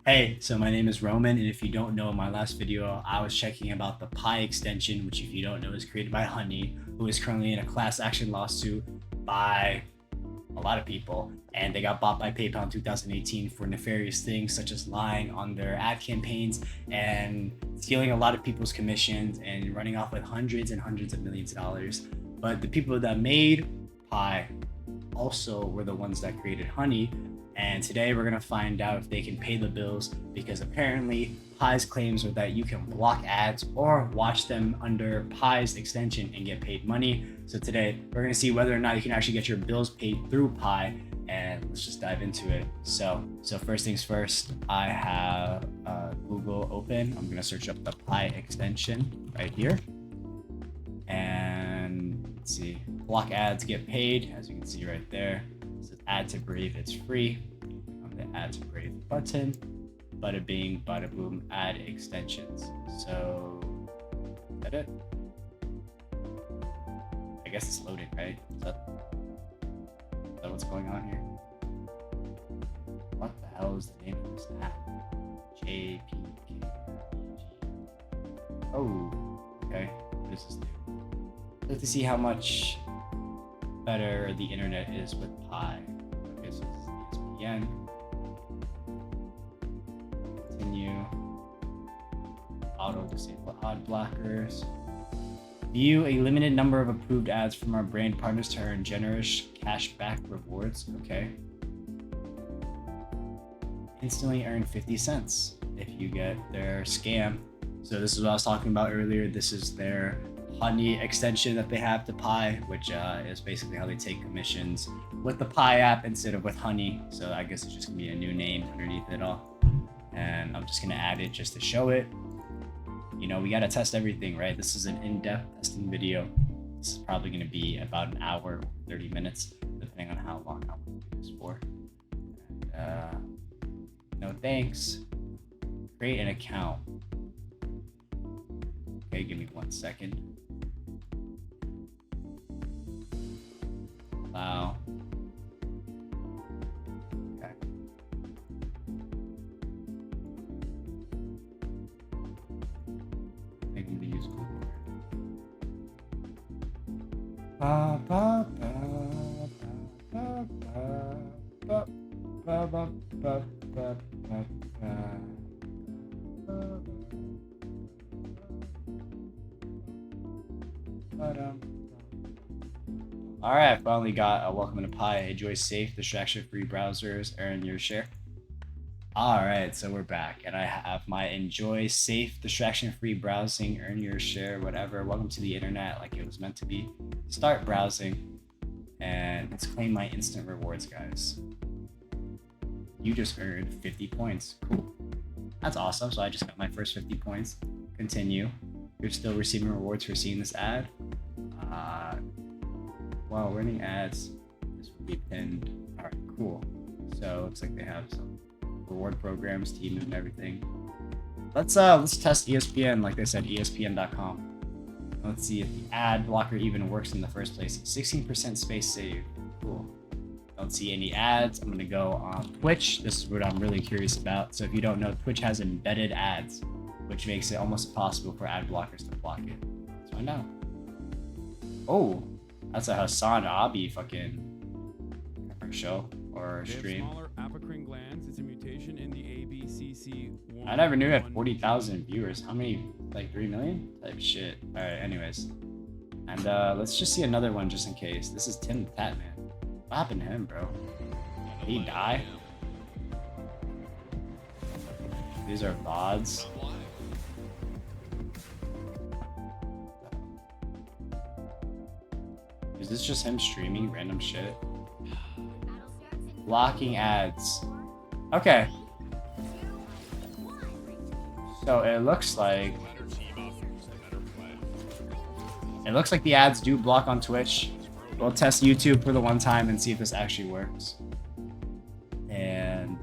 Hey, so my name is Roman, and if you don't know, in my last video, I was checking about the Pi extension, which, if you don't know, is created by Honey, who is currently in a class action lawsuit by a lot of people, and they got bought by PayPal in 2018 for nefarious things such as lying on their ad campaigns and stealing a lot of people's commissions and running off with hundreds and hundreds of millions of dollars. But the people that made Pi also were the ones that created Honey. And today we're going to find out if they can pay the bills, because apparently Pi's claims are that you can block ads or watch them under Pi's extension and get paid money. So today we're going to see whether or not you can actually get your bills paid through Pi, and let's just dive into it. So first things first, I have Google open. I'm going to search up the Pi extension right here. And let's see, block ads, get paid, as you can see right there. It says add to Brave, it's free. On the add to Brave button, bada bing, bada boom, add extensions. So, is that it? I guess it's loading, right? Is that what's going on here? What the hell is the name of this app? JPK. Oh, okay. This is new. Let's to see how much better the internet is with Pi. Okay, so this is ESPN. Continue. Auto disable ad blockers. View a limited number of approved ads from our brand partners to earn generous cashback rewards. Okay. Instantly earn 50 cents if you get their scam. So this is what I was talking about earlier. This is their Honey extension that they have to Pi, which is basically how they take commissions with the Pi app instead of with Honey. So I guess it's just gonna be a new name underneath it all. And I'm just gonna add it just to show it. You know, we gotta test everything, right? This is an in-depth testing video. This is probably gonna be about an hour, 30 minutes, depending on how long I want to do this for. And, no thanks. Create an account. Okay, give me 1 second. Allow. Okay. I think I'm gonna use Google. Ba, ba, ba, ba, ba, ba, ba, ba, ba, ba, ba, ba. All right, I finally got a welcome to Pi. Enjoy safe, distraction-free browsers, earn your share. All right, so we're back, and I have my enjoy safe, distraction-free browsing, earn your share, whatever. Welcome to the internet, like it was meant to be. Start browsing, and let's claim my instant rewards, guys. You just earned 50 points. Cool. That's awesome. So I just got my first 50 points. Continue. You're still receiving rewards for seeing this ad. Wow, running ads. This will be pinned. All right, cool. So looks like they have some reward programs, team, and everything. Let's test ESPN. Like they said, ESPN.com. Let's see if the ad blocker even works in the first place. 16% space saved. Cool. Don't see any ads. I'm gonna go on Twitch. This is what I'm really curious about. So if you don't know, Twitch has embedded ads, which makes it almost impossible for ad blockers to block it. Let's find out. Oh, that's a Hassan Abi fucking show or stream. Smaller apocrine glands. It's a mutation in the ABCC1. I never knew it had 40,000 viewers. How many? Like 3 million? Type shit. All right. Anyways, and let's just see another one just in case. This is Tim the Tat Man. What happened to him, bro? Did he die? These are VODs. Is this just him streaming random shit? Blocking ads. Okay. So it looks like the ads do block on Twitch. We'll test YouTube for the one time and see if this actually works. And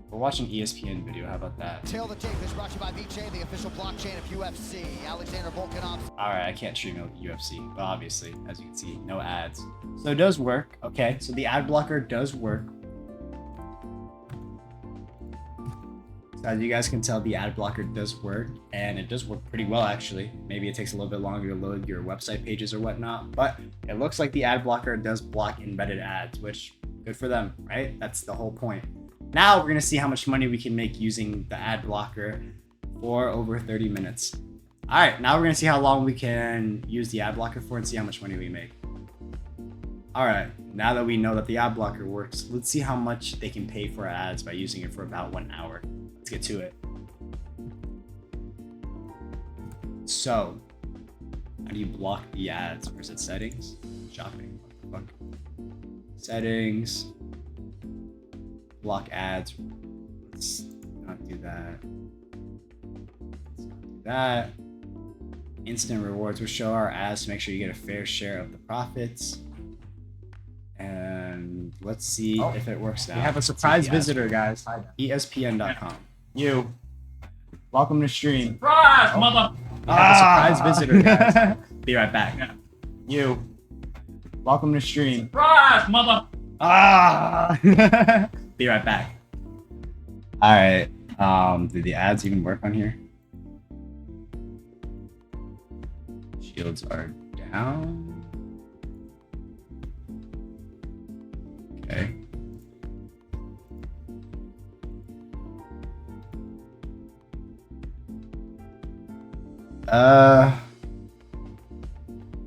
for watch an ESPN video. How about that? Tail the tape is brought to you by VJ, the official blockchain of UFC. Alexander Volkanov's. Alright, I can't stream UFC, but obviously, as you can see, no ads. So it does work. Okay, so the ad blocker does work. So as you guys can tell, the ad blocker does work, and it does work pretty well actually. Maybe it takes a little bit longer to load your website pages or whatnot, but it looks like the ad blocker does block embedded ads, which good for them, right? That's the whole point. Now we're gonna see how much money we can make using the ad blocker for over 30 minutes. All right, now we're gonna see how long we can use the ad blocker for and see how much money we make. All right, now that we know that the ad blocker works, let's see how much they can pay for ads by using it for about 1 hour. Let's get to it. So, how do you block the ads? Or is it settings? Shopping, what the fuck? Settings, block ads. Let's not do that. Let's not do that. Instant rewards will show our ads to make sure you get a fair share of the profits. And let's see if it works now. We have a surprise visitor, guys. ESPN.com. You. Welcome to stream. Surprise, mother! We have a surprise visitor, guys. Be right back. You. Welcome to stream. Surprise, mother! Be right back. Alright. Do the ads even work on here? Shields are down. Okay.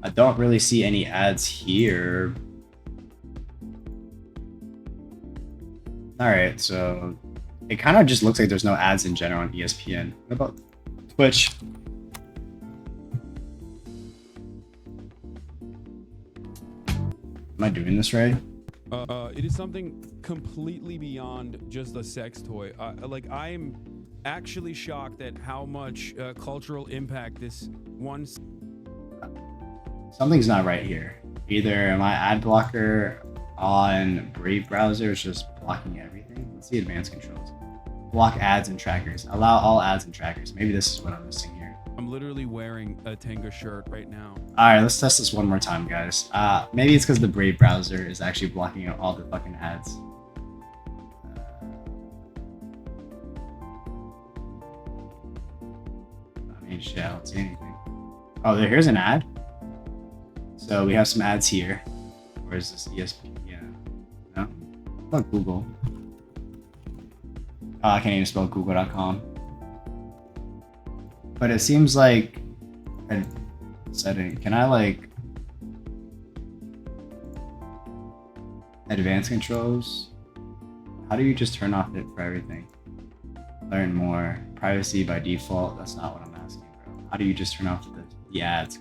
I don't really see any ads here. Alright, so it kind of just looks like there's no ads in general on ESPN. What about Twitch? Am I doing this right? It is something completely beyond just a sex toy. Like, I'm actually shocked at how much cultural impact this one. Something's not right here. Either my ad blocker on Brave browser is just blocking everything. Let's see advanced controls. Block ads and trackers. Allow all ads and trackers. Maybe this is what I'm missing here. I'm literally wearing a Tenga shirt right now. All right, let's test this one more time, guys. Maybe it's because the Brave browser is actually blocking out all the fucking ads. I mean, shit, I don't see anything. Oh, here's an ad. So we have some ads here. Where is this ESPN? Yeah. No? What about Google? Oh, I can't even spell google.com. But it seems like a setting. Can I like advanced controls? How do you just turn off it for everything? Learn more. Privacy by default. That's not what I'm asking, bro. How do you just turn off the ads?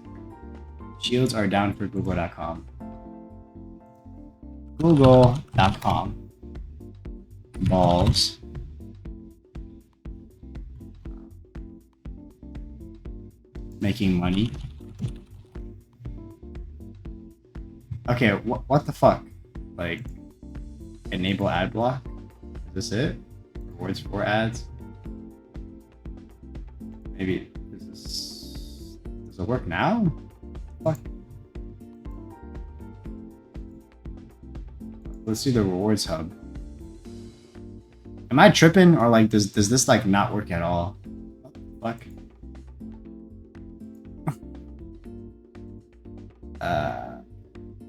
Shields are down for google.com. Google.com. Balls. Making money. Okay, what the fuck? Like, enable ad block? Is this it? Rewards for ads? Maybe does it work now? Fuck. Let's do the rewards hub. Am I tripping, or like does this like not work at all? What the fuck?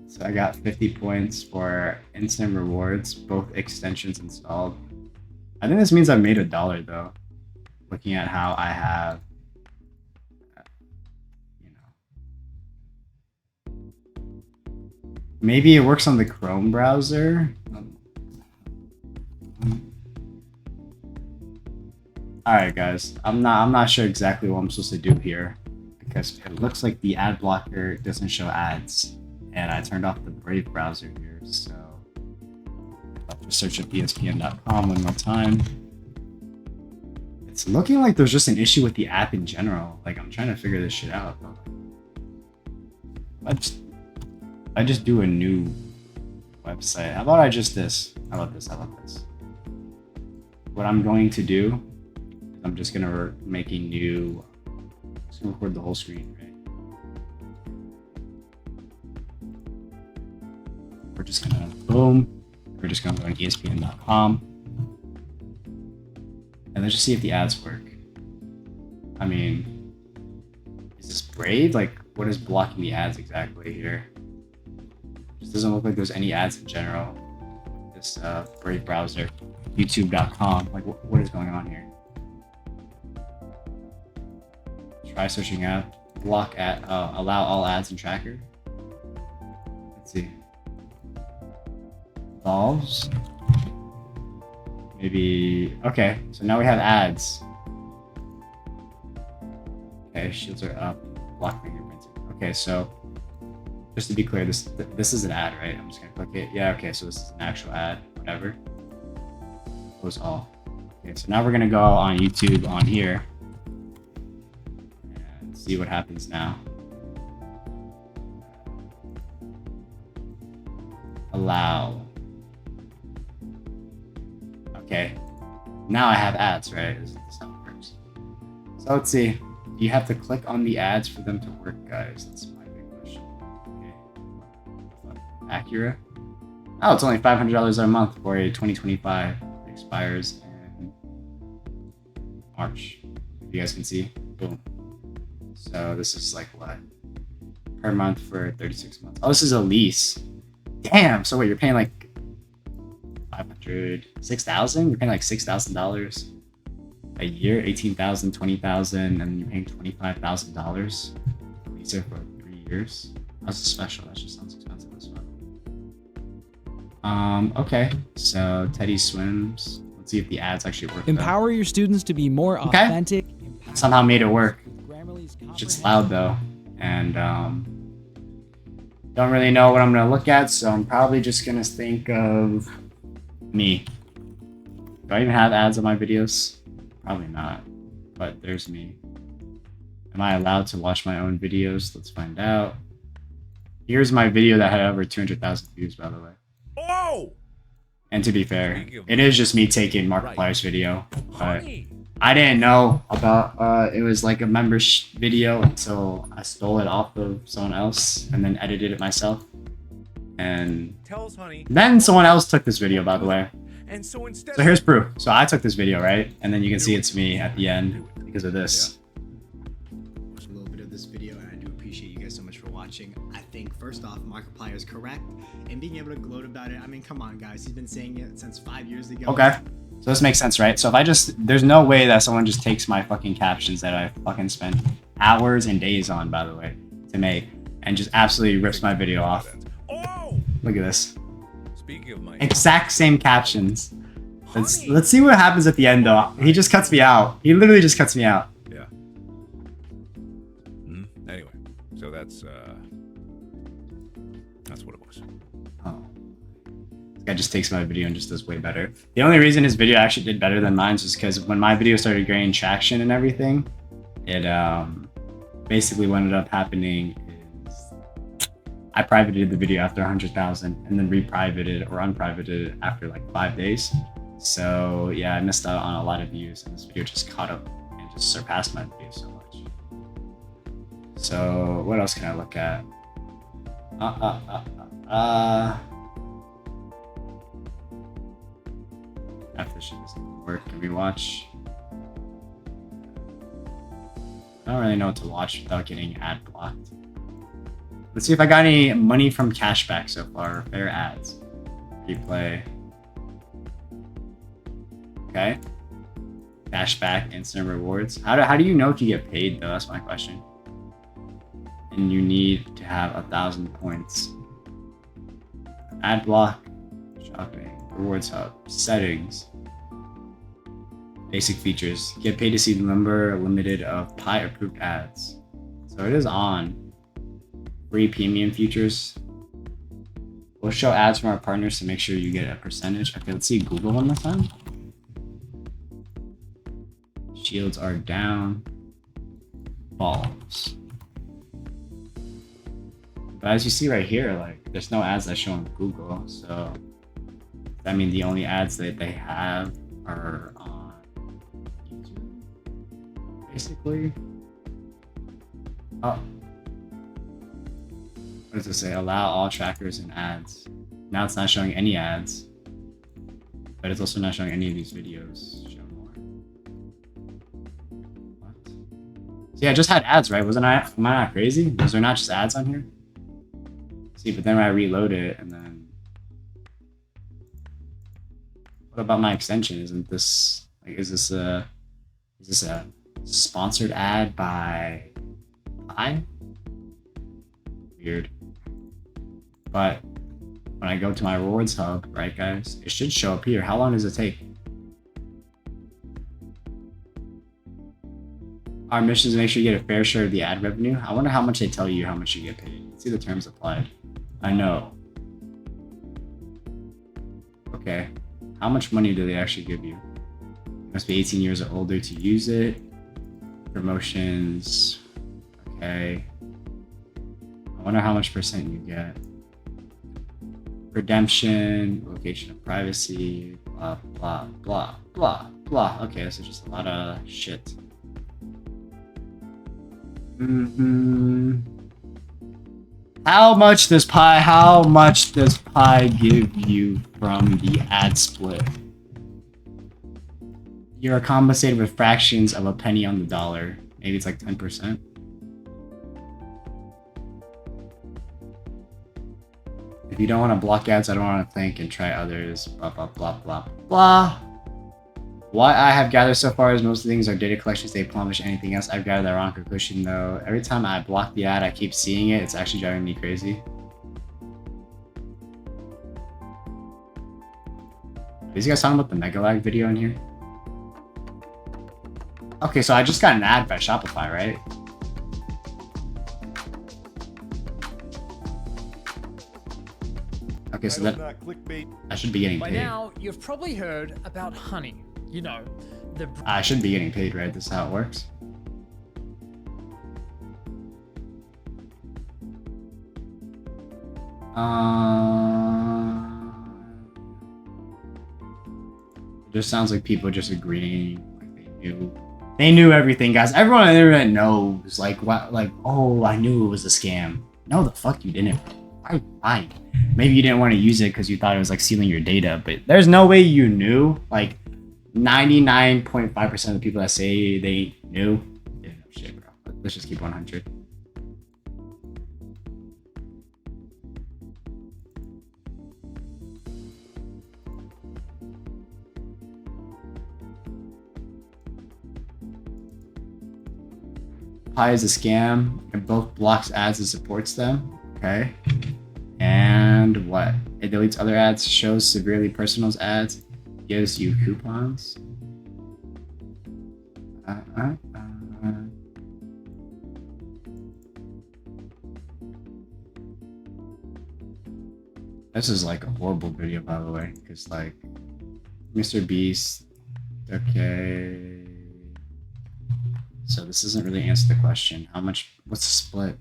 So I got 50 points for instant rewards, both extensions installed. I think this means I've made $1 though. Looking at how I have, you know. Maybe it works on the Chrome browser. Alright guys, I'm not sure exactly what I'm supposed to do here, because it looks like the ad blocker doesn't show ads. And I turned off the Brave browser here, so I'll just search up ESPN.com one more time. It's looking like there's just an issue with the app in general. Like, I'm trying to figure this shit out. I just do a new website. How about I just this? How about this? what I'm going to do is I'm just gonna make a new. Just gonna record the whole screen, right? We're just gonna boom. We're just gonna go on ESPN.com, and let's just see if the ads work. I mean, is this Brave? Like, what is blocking the ads exactly here? Just doesn't look like there's any ads in general. This Brave browser, YouTube.com. Like, what is going on here? Try searching app. Block at allow all ads in tracker. Let's see. Solves. Maybe. Okay, so now we have ads. Okay, shields are up. Block fingerprinting. Okay, so just to be clear, this is an ad, right? I'm just gonna click it. Yeah, okay, so this is an actual ad, whatever. Close all. Okay, so now we're gonna go on YouTube on here and see what happens now. Allow. Okay, now I have ads, right? This is how it works. So let's see. You have to click on the ads for them to work, guys. That's my big question. Okay. Acura. Oh, it's only $500 a month for a 2025. It expires in March. If you guys can see, boom. So this is like what? Per month for 36 months. Oh, this is a lease. Damn. So what? You're paying like $6,000? You're paying like $6,000 a year, 18,000, 20,000, and you're paying $25,000 lease it for 3 years. That's a special. That just sounds expensive as well. Okay, so Teddy Swims. Let's see if the ads actually work. Empower your students to be more authentic. Somehow made it work. It's loud though, and don't really know what I'm gonna look at, so I'm probably just gonna think of me. Do I even have ads on my videos? Probably not, but there's me. Am I allowed to watch my own videos? Let's find out. Here's my video that had over 200,000 views, by the way. Oh! And to be fair, it is just me taking Markiplier's video. But I didn't know about it was like a membership video until I stole it off of someone else and then edited it myself. And then someone else took this video, by the way. And so here's proof. So I took this video, right? And then you can see it's me at the end because of this. Watch a little bit of this video, and I do appreciate you guys so much for watching. I think first off, Markiplier is correct, and being able to gloat about it. I mean, come on, guys. He's been saying it since 5 years ago. Okay. So this makes sense, right? So if I just, there's no way that someone just takes my fucking captions that I fucking spent hours and days on, by the way, to make, and just absolutely rips my video off. Look at this. Speaking of my exact same captions. Let's see what happens at the end though. He just cuts me out. He literally just cuts me out. Yeah. Anyway, so that's what it was. Oh. This guy just takes my video and just does way better. The only reason his video actually did better than mine is because when my video started gaining traction and everything, it basically what ended up happening I privated the video after 100,000 and then reprivated or unprivated it after like 5 days. So yeah, I missed out on a lot of views and this video just caught up and just surpassed my video so much. So what else can I look at? After this shit doesn't work, can we watch? I don't really know what to watch without getting ad blocked. Let's see if I got any money from cashback so far. Fair ads. Replay. Okay. Cashback, instant rewards. How do you know if you get paid though? That's my question. And you need to have 1,000 points. Ad block. Shopping. Rewards hub. Settings. Basic features. Get paid to see the number limited of Pi approved ads. So it is on. Free premium features. We'll show ads from our partners to make sure you get a percentage. Okay, let's see Google one this time. Shields are down. Balls. But as you see right here, like there's no ads that show on Google. So that means the only ads that they have are on YouTube, basically. Oh. What does it say? Allow all trackers and ads. Now it's not showing any ads. But it's also not showing any of these videos. Show more. What? See, I just had ads, right? Am I not crazy? Was there not just ads on here? See, but then when I reload it and then... What about my extension? Isn't this... Like, is this a sponsored ad by Pi? Weird. But when I go to my rewards hub, right guys, it should show up here. How long does it take? Our mission is to make sure you get a fair share of the ad revenue. I wonder how much they tell you how much you get paid. Let's see the terms applied. I know. Okay. How much money do they actually give you? You must be 18 years or older to use it. Promotions. Okay. I wonder how much percent you get. Redemption, location of privacy, blah, blah, blah, blah, blah. Okay, so just a lot of shit. How much does Pi give you from the ad split? You're compensated with fractions of a penny on the dollar. Maybe it's like 10%. If you don't want to block ads, I don't want to think and try others. Blah, blah, blah, blah, blah. What I have gathered so far is most things are data collections. They publish anything else. I've gathered the wrong conclusion though. Every time I block the ad, I keep seeing it. It's actually driving me crazy. Are these guys talking about the Mega Lag video in here? Okay, so I just got an ad by Shopify, right? Okay, so that I should be getting By paid. now, you've probably heard about honey. You know, the... I should be getting paid, right? This is how it works. It just sounds like people just agreeing. Like they knew everything, guys. Everyone on the internet knows. Like what? Like, oh, I knew it was a scam. No, the fuck you didn't. Why? Maybe you didn't want to use it because you thought it was like stealing your data, but there's no way you knew. Like 99.5% of the people that say they knew didn't know shit, bro. Let's just keep 100. Pi is a scam. It both blocks ads and supports them. Okay. And what? It deletes other ads, shows severely personal ads, gives you coupons. This is like a horrible video, by the way, because like Mr. Beast. Okay. So this doesn't really answer the question. How much? What's the split?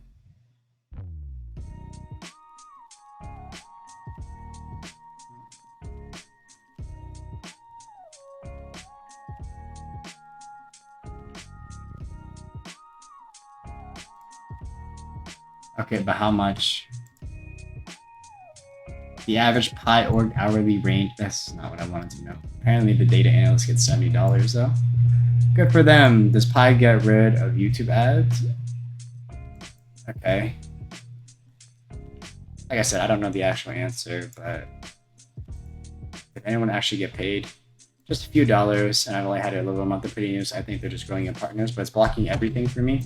Okay, but how much? The average Pi org hourly range. That's not what I wanted to know. Apparently the data analyst gets $70 though. Good for them. Does Pi get rid of YouTube ads? Okay. Like I said, I don't know the actual answer, but did anyone actually get paid? Just a few dollars, and I've only had it a little month of pretty news. I think they're just growing in partners, but it's blocking everything for me.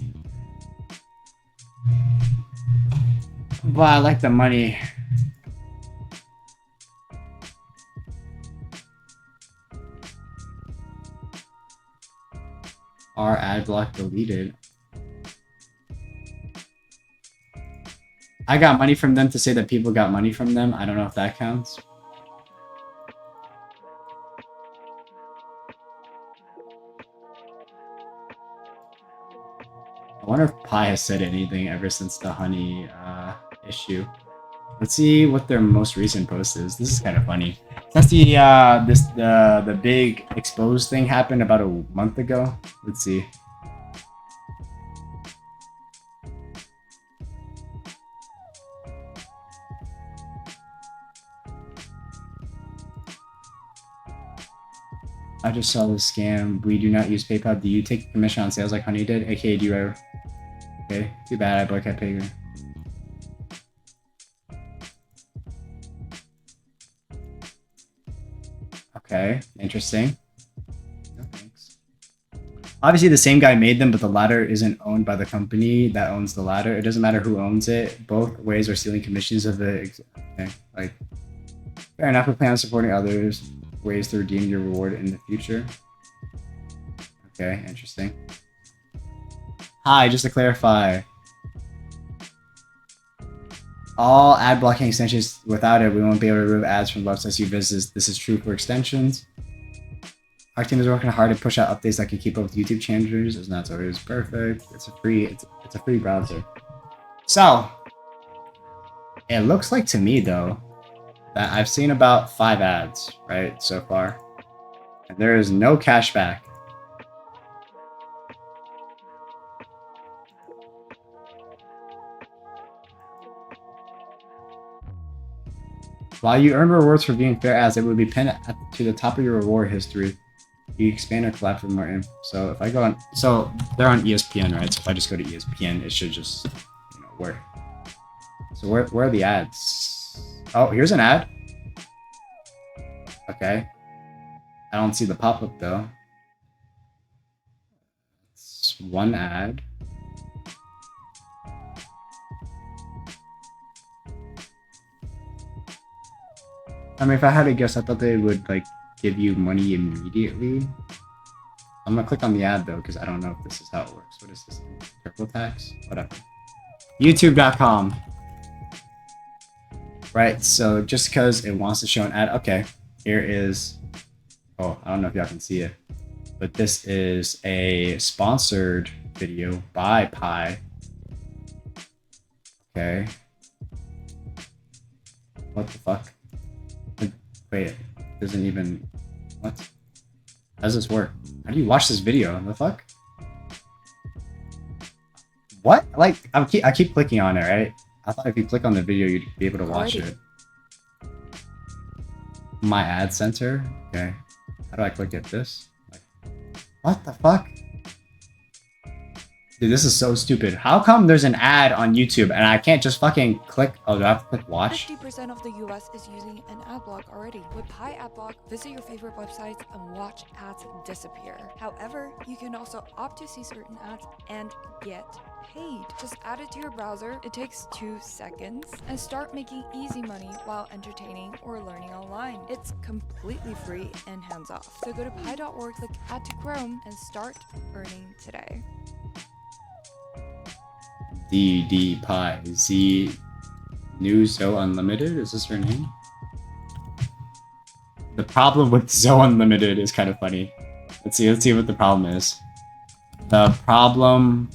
But I like the money. Our ad block deleted. I got money from them to say that people got money from them. I don't know if that counts. I wonder if Pi has said anything ever since the honey issue. Let's see what their most recent post is. This is kind of funny. Since the big exposed thing happened about a month ago. Let's see. I just saw this scam. We do not use PayPal. Do you take commission on sales like Honey did? AKA, do you ever? Okay, too bad. I boycott Pager. Okay, interesting. No thanks. Obviously, the same guy made them, but the ladder isn't owned by the company that owns the ladder. It doesn't matter who owns it. Both ways are stealing commissions of the. Okay, like fair enough. We plan on supporting others. Ways to redeem your reward in the future. Okay, interesting. Hi, just to clarify. All ad blocking extensions, without it, we won't be able to remove ads from websites you visit. This is true for extensions. Our team is working hard to push out updates that can keep up with YouTube changes. It's not always perfect. It's a free browser. So it looks like to me though that I've seen about 5 ads, right, so far. And there is no cashback. While you earn rewards for viewing fair ads, it would be pinned to the top of your reward history. You expand or collab for more info. So if I go on, so they're on ESPN, right? So if I just go to ESPN, it should just, you know, work. So where are the ads? Oh, here's an ad. Okay. I don't see the pop-up though. It's one ad. I mean, if I had to guess, I thought they would like give you money immediately. I'm gonna click on the ad though, because I don't know if this is how it works. What is this? TurboTax? Whatever. YouTube.com. Right, so just because it wants to show an ad, okay, here is, oh, I don't know if y'all can see it, but this is a sponsored video by Pi. Okay. What the fuck? Wait, it doesn't even, what? How does this work? How do you watch this video? The fuck? What? Like, I keep clicking on it, right? I thought if you click on the video, you'd be able to watch it. My ad center? Okay. How do I click at this? Like, what the fuck? Dude, this is so stupid. How come there's an ad on YouTube and I can't just fucking click? Oh, do I have to click watch? 50% of the US is using an ad block already. With Pi Ad Block, visit your favorite websites and watch ads disappear. However, you can also opt to see certain ads and get paid. Just add it to your browser, it takes 2 seconds, and start making easy money while entertaining or learning online. It's completely free and hands-off. So go to pi.org, click add to Chrome, and start earning today. DD Pi Z New Zo Unlimited, is this her name? The problem with Zo Unlimited is kind of funny. Let's see what the problem is. The problem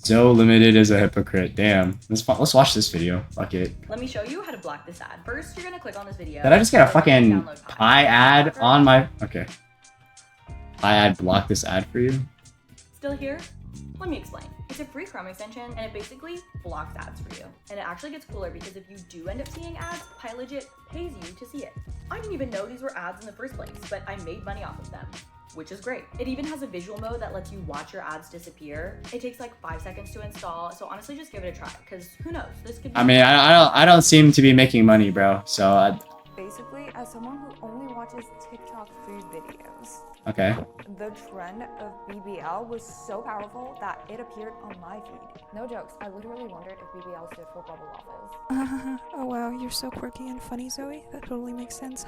Zo Limited is a hypocrite. Damn. Let's watch this video. Fuck it. Let me show you how to block this ad. First, you're gonna click on this video. Did I just get a fucking Pi ad on my... Okay. Pi ad block this ad for you? Still here? Let me explain. It's a free Chrome extension, and it basically blocks ads for you. And it actually gets cooler because if you do end up seeing ads, Pi legit pays you to see it. I didn't even know these were ads in the first place, but I made money off of them, which is great. It even has a visual mode that lets you watch your ads disappear. It takes like 5 seconds to install, so honestly just give it a try, because who knows, this could be— I mean, I don't seem to be making money, bro, so Basically, as someone who only watches TikTok food videos, okay. the trend of BBL was so powerful that it appeared on my feed. No jokes, I literally wondered if BBL stood for bubble waffles. Oh wow, you're so quirky and funny, Zoe. That totally makes sense.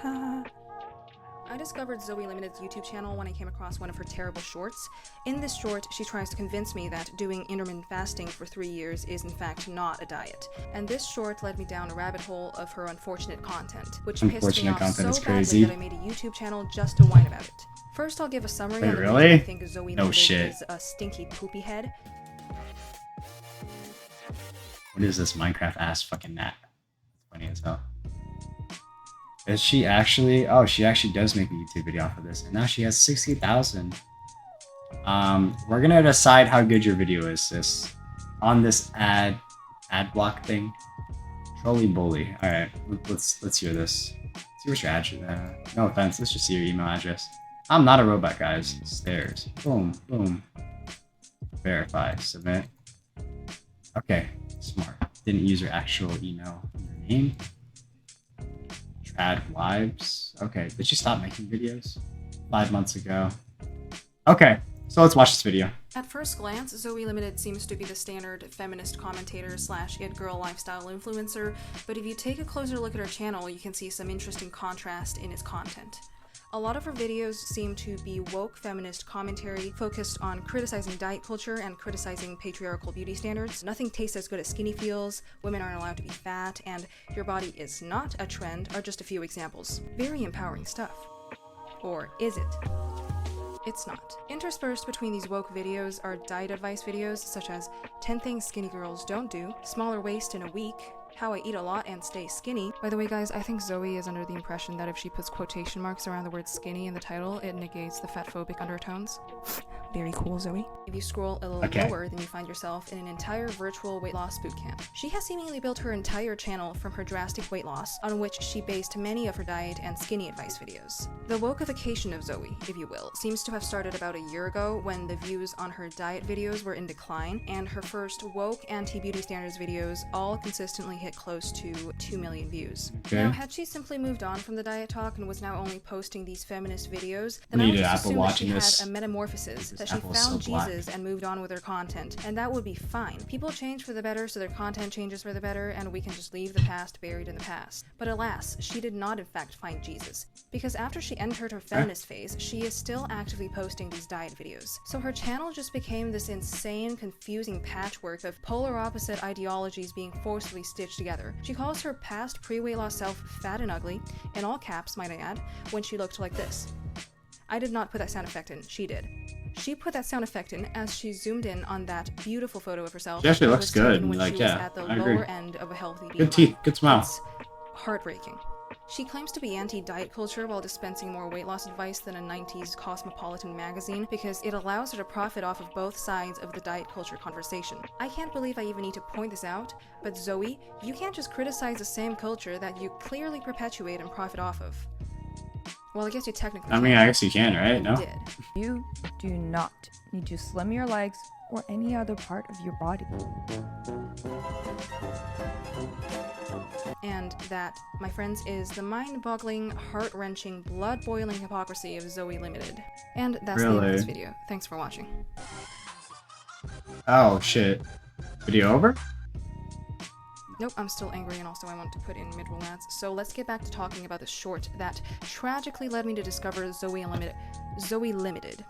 I discovered Zoe Limited's YouTube channel when I came across one of her terrible shorts. In this short, she tries to convince me that doing intermittent fasting for 3 years is in fact not a diet. And this short led me down a rabbit hole of her unfortunate content, which pissed me off so badly that I made a YouTube channel just to whine about it. First, I'll give a summary on the reason I think Zoe Limited is a stinky poopy head. What is this Minecraft ass fucking gnat? Funny as hell. Is she actually? Oh, she actually does make a YouTube video off of this, and now she has 60,000. We're gonna decide how good your video is, sis, on this ad block thing. Trolley bully. All right, let's hear this. See what your address. No offense. Let's just see your email address. I'm not a robot, guys. Stairs. Boom, boom. Verify. Submit. Okay, smart. Didn't use your actual email in your name. Trad Lives. Okay, did she stop making videos 5 months ago? Okay, so let's watch this video. At first glance, Zoe Limited seems to be the standard feminist commentator slash it girl lifestyle influencer, but if you take a closer look at her channel, you can see some interesting contrast in its content. A lot of her videos seem to be woke feminist commentary focused on criticizing diet culture and criticizing patriarchal beauty standards. Nothing tastes as good as skinny feels, women aren't allowed to be fat, and your body is not a trend are just a few examples. Very empowering stuff. Or is it? It's not. Interspersed between these woke videos are diet advice videos such as 10 things skinny girls don't do, smaller waist in a week, how I eat a lot and stay skinny. By the way, guys, I think Zoe is under the impression that if she puts quotation marks around the word skinny in the title, it negates the fatphobic undertones. Very cool, Zoe. If you scroll a little lower, then you find yourself in an entire virtual weight loss bootcamp. She has seemingly built her entire channel from her drastic weight loss, on which she based many of her diet and skinny advice videos. The wokeification of Zoe, if you will, seems to have started about a year ago when the views on her diet videos were in decline, and her first woke anti-beauty standards videos all consistently hit close to 2 million views. Now, had she simply moved on from the diet talk and was now only posting these feminist videos, then I would just assume that she had a metamorphosis, that she found Jesus and moved on with her content, and that would be fine. People change for the better, so their content changes for the better, and we can just leave the past buried in the past. But alas, she did not in fact find Jesus, because after she entered her feminist phase, she is still actively posting these diet videos. So her channel just became this insane, confusing patchwork of polar opposite ideologies being forcefully stitched together. She calls her past pre-weight loss self fat and ugly, in all caps might I add, when she looked like this. I did not put that sound effect in, she did. She put that sound effect in as she zoomed in on that beautiful photo of herself. She actually looks good. When Like, she was yeah, at the I agree. lower end of a healthy Good teeth, good smile. It's heartbreaking. She claims to be anti-diet culture while dispensing more weight loss advice than a 90s cosmopolitan magazine because it allows her to profit off of both sides of the diet culture conversation. I can't believe I even need to point this out, but Zoe, you can't just criticize the same culture that you clearly perpetuate and profit off of. Well, I guess you technically I mean, I guess you can, right? No? did. You do not need to slim your legs or any other part of your body. And that, my friends, is the mind-boggling, heart-wrenching, blood-boiling hypocrisy of Zoe Limited. And that's the end of this video. Thanks for watching. Oh shit. Video over? Nope, I'm still angry, and also I want to put in mid-roll ads. So let's get back to talking about the short that tragically led me to discover Zoe Limited.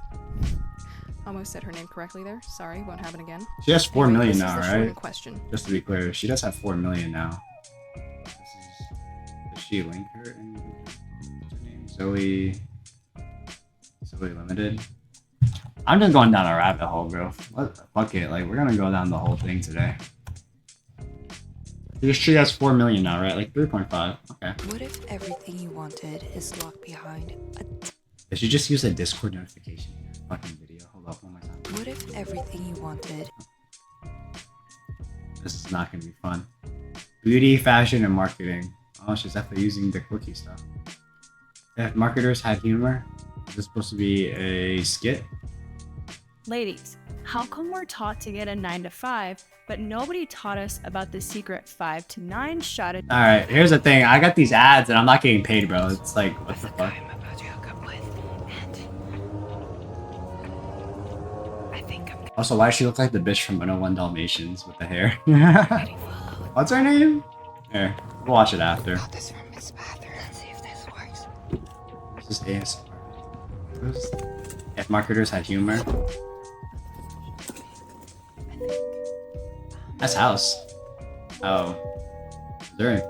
Almost said her name correctly there. Sorry, won't happen again. She has 4 Anyway, million this is now, the short right? in question. Just to be clear, she does have 4 million now. Does she link her in what's her name? Zoe Limited. I'm just going down a rabbit hole, bro. Fuck it, like we're gonna go down the whole thing today. She has 4 million now, right? Like 3.5. Okay. What if everything you wanted is locked behind a... Did she just use a Discord notification in her fucking video? Hold up, one more time. What if everything you wanted... This is not gonna be fun. Beauty, fashion, and marketing. Oh, she's definitely using the quickie stuff. If marketers had humor, is this supposed to be a skit? Ladies, how come we're taught to get a 9 to 5, but nobody taught us about the secret 5 to 9 strategy? Alright, here's the thing. I got these ads and I'm not getting paid, bro. It's like, what the fuck? Also, why does she look like the bitch from 101 Dalmatians with the hair? What's her name? Here, we'll watch it after. This is ASMR. If marketers had humor. That's house. Oh. During.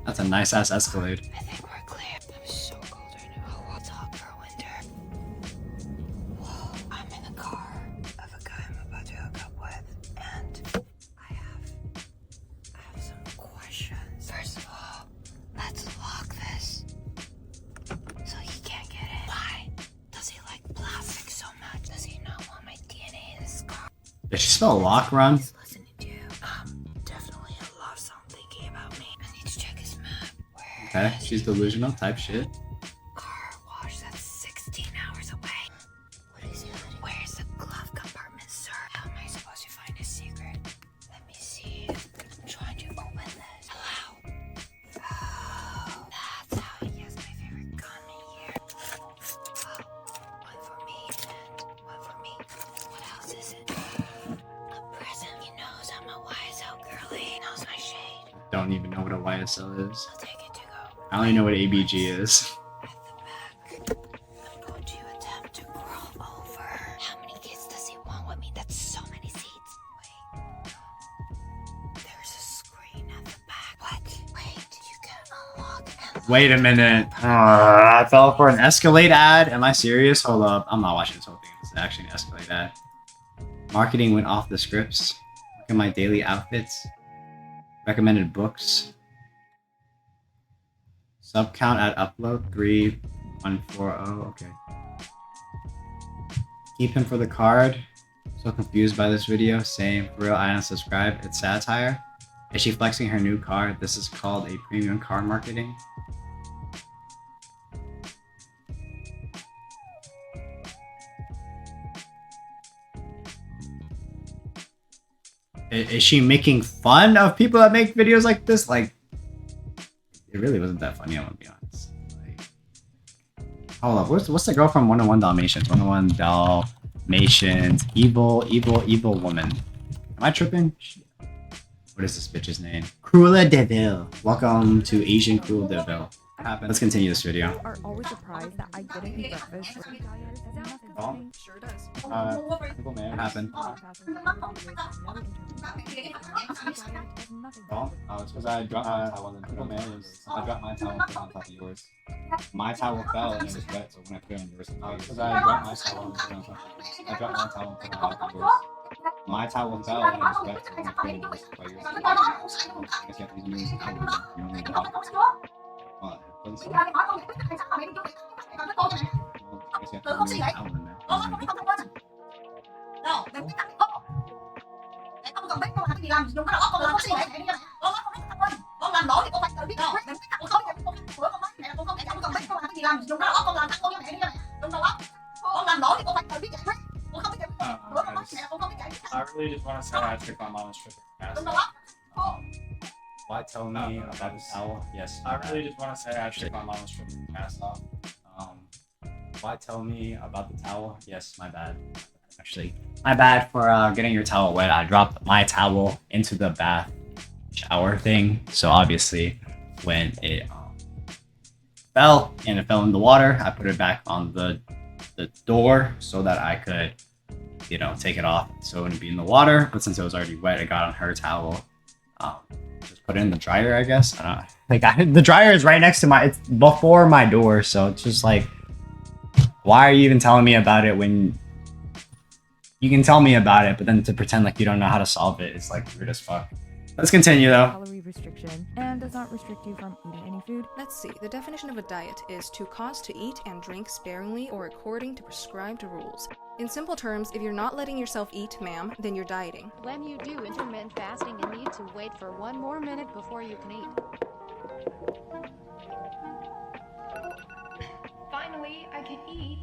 That's a nice ass Escalade. I think we're clear. I'm so cold right now. I'll talk for winter. Whoa, I'm in the Did she spell lock run? Definitely a love song thinking about me. I need to check his map. Okay, she's delusional type shit. Car wash, that's 16 hours away. What is it? Where's the glove compartment, sir? How am I supposed to find a secret? Let me see. I'm trying to open this. Hello? Oh, that's how he has my favorite gummy here. Oh, one for me and one for me. What else is it? A present. He knows I'm a YSL girly. He knows my shade. Don't even know what a YSL is. I'll take it to go. I only know what ABG is. I'm going to attempt to crawl over. How many kids does he want with me? That's so many seats. Wait. There's a screen at the back. What? Wait, you can unlock and Wait a minute. I fell for an Escalade ad. Am I serious? Hold up. I'm not watching this whole thing. This is actually an Escalade ad. Marketing went off the scripts. Look at my daily outfits. Recommended books. Sub count at upload 3140. Okay. Keep him for the card. So confused by this video. Same. For real, I unsubscribe. It's satire. Is she flexing her new card? This is called a premium card marketing. Is she making fun of people that make videos like this? Like, it really wasn't that funny, I'm gonna be honest. Like, hold up, what's the girl from 101 Dalmatians? 101 Dalmatians, evil woman. Am I tripping? What is this bitch's name? Cruella de Vil. Welcome to Asian Cruella de Vil. Let's continue this video. Are always surprised that I didn't eat breakfast. Oh. Sure does. What happened? Oh, it's because I dropped my towel and put on mayonnaise. I dropped my towel and put it on top of yours. My towel fell and it was wet, so when I put it on yours, it was because I dropped my towel and put it on top of yours. I dropped my towel and put it on top of yours. My towel fell and it was wet, so when I put it on yours, I guess you have to use the towel. You don't need the towel. I really just want to say I took my mom's trip to why tell me about this towel? Yes. I really just want to say I took my mom's trip to cast off. Why tell me about the towel? Yes, my bad. Actually, my bad for getting your towel wet. I dropped my towel into the bath shower thing. So obviously, when it fell and it fell in the water, I put it back on the door so that I could, you know, take it off so it wouldn't be in the water. But since it was already wet, it got on her towel. Just put it in the dryer, I guess. I don't know. Like the dryer is right next to it's before my door, so it's just like, why are you even telling me about it when you can tell me about it, but then to pretend like you don't know how to solve it, it's like weird as fuck. Let's continue though. Calorie restriction and does not restrict you from eating any food. Let's see. The definition of a diet is to cause to eat and drink sparingly or according to prescribed rules. In simple terms, if you're not letting yourself eat, ma'am, then you're dieting. When you do intermittent fasting, you need to wait for 1 more minute before you can eat. Finally, I can eat.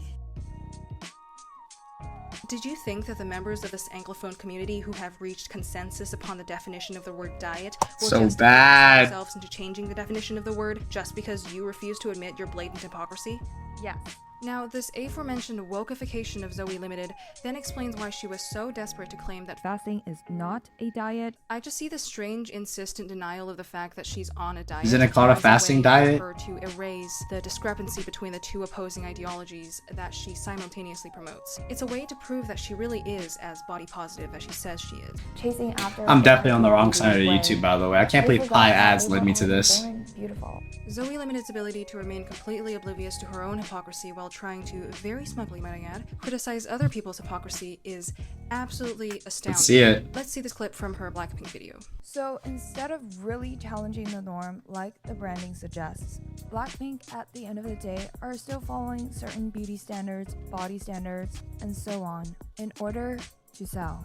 Did you think that the members of this Anglophone community who have reached consensus upon the definition of the word diet will so just bad themselves into changing the definition of the word just because you refuse to admit your blatant hypocrisy? Yes. Now, this aforementioned wokeification of Zoe Limited then explains why she was so desperate to claim that fasting is not a diet. I just see the strange, insistent denial of the fact that she's on a diet. Isn't it called a fasting diet? For to erase the discrepancy between the two opposing ideologies that she simultaneously promotes. It's a way to prove that she really is as body positive as she says she is. Chasing after I'm definitely on the wrong side of YouTube, by the way. I can't believe pie ads led me to this. Beautiful. Zoe Limited's ability to remain completely oblivious to her own hypocrisy while trying to, very smugly might I add, criticize other people's hypocrisy is absolutely astounding. Let's see it. Let's see this clip from her Blackpink video. So instead of really challenging the norm like the branding suggests, Blackpink at the end of the day are still following certain beauty standards, body standards, and so on in order to sell.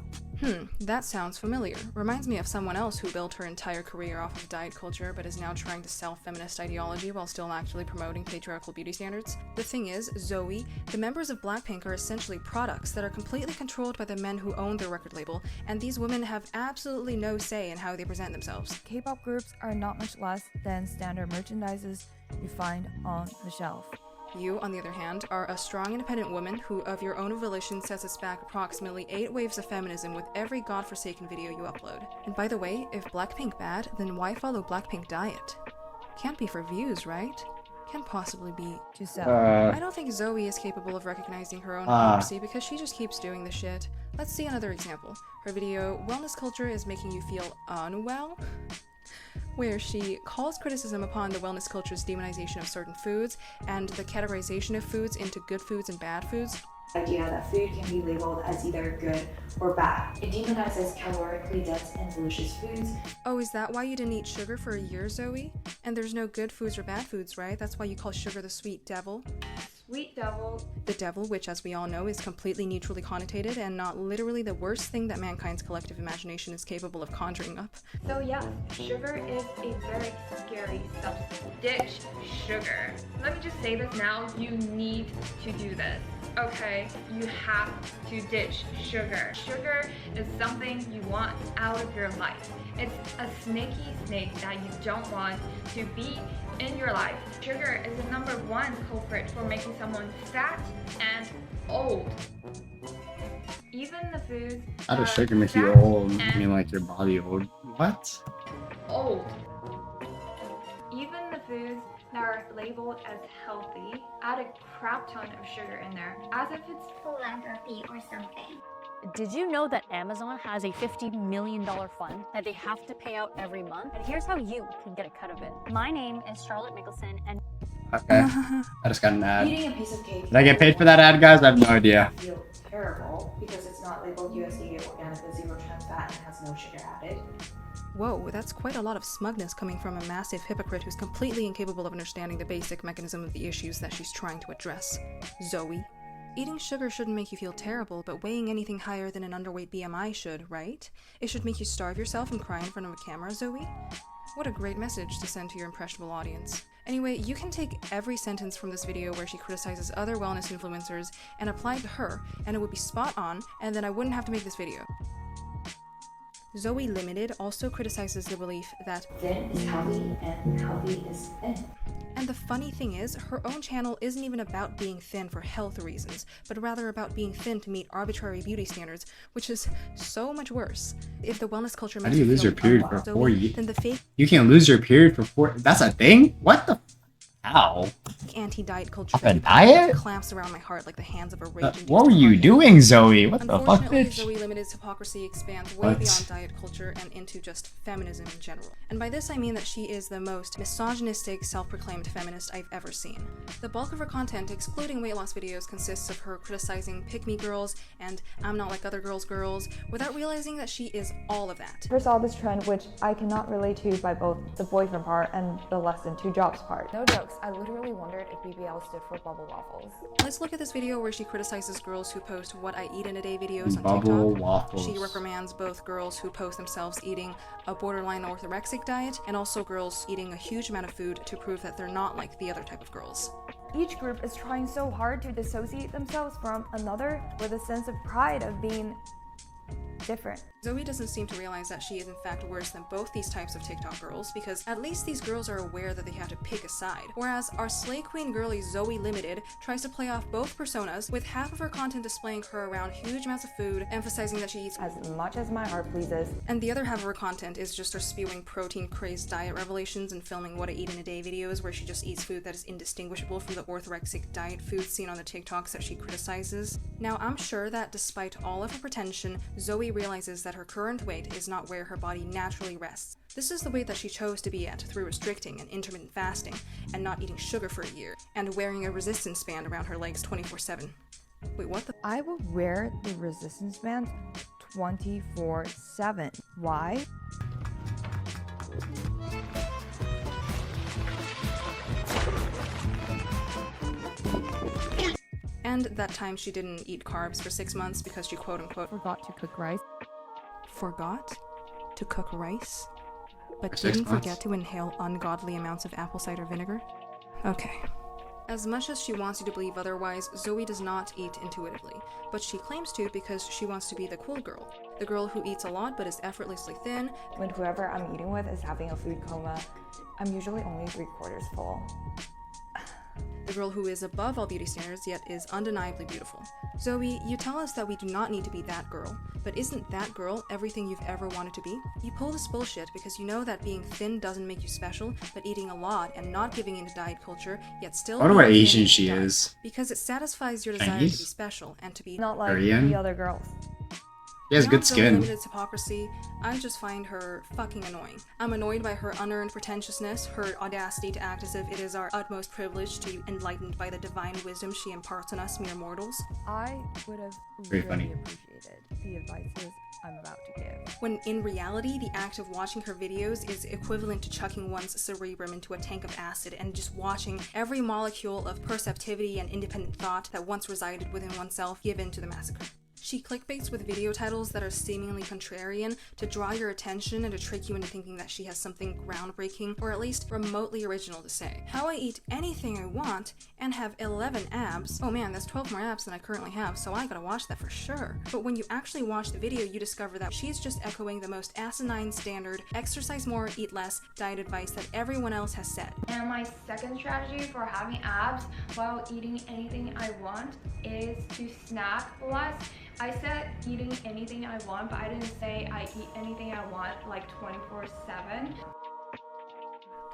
That sounds familiar. Reminds me of someone else who built her entire career off of diet culture but is now trying to sell feminist ideology while still actually promoting patriarchal beauty standards. The thing is, Zoe, the members of Blackpink are essentially products that are completely controlled by the men who own their record label, and these women have absolutely no say in how they present themselves. K-pop groups are not much less than standard merchandises you find on the shelf. You, on the other hand, are a strong independent woman who, of your own volition, sets us back approximately 8 waves of feminism with every godforsaken video you upload. And by the way, if Blackpink bad, then why follow Blackpink diet? Can't be for views, right? Can't possibly be to sell. I don't think Zoe is capable of recognizing her own hypocrisy because she just keeps doing the shit. Let's see another example. Her video, Wellness Culture is Making You Feel Unwell? Where she calls criticism upon the wellness culture's demonization of certain foods and the categorization of foods into good foods and bad foods. The idea that food can be labeled as either good or bad. It demonizes calorically dense and delicious foods. Oh, is that why you didn't eat sugar for a year, Zoe? And there's no good foods or bad foods, right? That's why you call sugar the sweet devil? Sweet devil. The devil, which as we all know is completely neutrally connotated and not literally the worst thing that mankind's collective imagination is capable of conjuring up. So yeah, sugar is a very scary substance. Ditch sugar. Let me just say this now, you need to do this. Okay, you have to ditch sugar. Sugar is something you want out of your life. It's a snaky snake that you don't want to be in your life. Sugar is the #1 culprit for making someone fat and old. Even the foods How does sugar make you old? I mean, like your body old? What? Old. Even the foods that are labeled as healthy add a crap ton of sugar in there, as if it's philanthropy or something. Did you know that Amazon has a $50 million fund that they have to pay out every month? And here's how you can get a cut of it. My name is Charlotte Mickelson, and Okay. I just got an ad. Eating a piece of cake. Did I get paid for that ad, guys? I have no idea. Feel terrible because it's not labeled USDA organic with 0% fat and has no sugar added. Whoa, that's quite a lot of smugness coming from a massive hypocrite who's completely incapable of understanding the basic mechanism of the issues that she's trying to address. Zoe. Eating sugar shouldn't make you feel terrible, but weighing anything higher than an underweight BMI should, right? It should make you starve yourself and cry in front of a camera, Zoe? What a great message to send to your impressionable audience. Anyway, you can take every sentence from this video where she criticizes other wellness influencers and apply it to her, and it would be spot on, and then I wouldn't have to make this video. Zoe Limited also criticizes the belief that thin is healthy and healthy is thin. And the funny thing is, her own channel isn't even about being thin for health reasons, but rather about being thin to meet arbitrary beauty standards, which is so much worse. If the wellness culture How do you lose your period for 4 years? Then the fake You can lose your period for 4. That's a thing? What the? How? anti-diet culture A diet? clamps around my heart like the hands of a raging What were you doing, Zoe? What the fuck, Unfortunately, bitch? Zoe Limited's hypocrisy expands way What? beyond diet culture and into just feminism in general. And by this I mean that she is the most misogynistic, self-proclaimed feminist I've ever seen. The bulk of her content, excluding weight loss videos, consists of her criticizing pick-me girls and I'm not like other girls, without realizing that she is all of that. First saw this trend, which I cannot relate to by both the boyfriend part and the less than 2 jobs part. No jokes, I literally wondered if BBL stood for bubble waffles. Let's look at this video where she criticizes girls who post what I eat in a day videos on Bubble TikTok. waffles. She reprimands both girls who post themselves eating a borderline orthorexic diet and also girls eating a huge amount of food to prove that they're not like the other type of girls. Each group is trying so hard to dissociate themselves from another with a sense of pride of being different. Zoe doesn't seem to realize that she is in fact worse than both these types of TikTok girls, because at least these girls are aware that they have to pick a side, whereas our slay queen girly Zoe Limited tries to play off both personas, with half of her content displaying her around huge amounts of food, emphasizing that she eats as much as my heart pleases, and the other half of her content is just her spewing protein-crazed diet revelations and filming what I eat in a day videos where she just eats food that is indistinguishable from the orthorexic diet food seen on the TikToks that she criticizes. Now, I'm sure that despite all of her pretension, Zoe realizes that her current weight is not where her body naturally rests. This is the weight that she chose to be at through restricting and intermittent fasting, and not eating sugar for a year, and wearing a resistance band around her legs 24/7. Wait, what the? I would wear the resistance band 24/7. Why? And that time she didn't eat carbs for 6 months because she quote-unquote forgot to cook rice. forgot to cook rice, but For 6 didn't months? forget to inhale ungodly amounts of apple cider vinegar? Okay. As much as she wants you to believe otherwise, Zoe does not eat intuitively, but she claims to because she wants to be the cool girl. The girl who eats a lot but is effortlessly thin. When whoever I'm eating with is having a food coma, I'm usually only 3/4 full. The girl who is above all beauty standards yet is undeniably beautiful. Zoe, you tell us that we do not need to be that girl, but isn't that girl everything you've ever wanted to be? You pull this bullshit because you know that being thin doesn't make you special, but eating a lot and not giving into diet culture, yet still I wonder what being Asian thin she does. is. Because it satisfies your desire to Chinese? be special and to be Not like Korean? the other girls. She has good Beyond Zoe skin. Limited's hypocrisy, I just find her fucking annoying. I'm annoyed by her unearned pretentiousness, her audacity to act as if it is our utmost privilege to be enlightened by the divine wisdom she imparts on us mere mortals. I would have Very really funny. appreciated the advices I'm about to give. When in reality, the act of watching her videos is equivalent to chucking one's cerebrum into a tank of acid and just watching every molecule of perceptivity and independent thought that once resided within oneself give in to the massacre. She clickbaits with video titles that are seemingly contrarian to draw your attention and to trick you into thinking that she has something groundbreaking or at least remotely original to say. How I eat anything I want and have 11 abs. Oh man, that's 12 more abs than I currently have, so I gotta watch that for sure. But when you actually watch the video, you discover that she's just echoing the most asinine standard exercise more, eat less diet advice that everyone else has said. And my second strategy for having abs while eating anything I want is to snack less. I said eating anything I want, but I didn't say I eat anything I want like 24/7.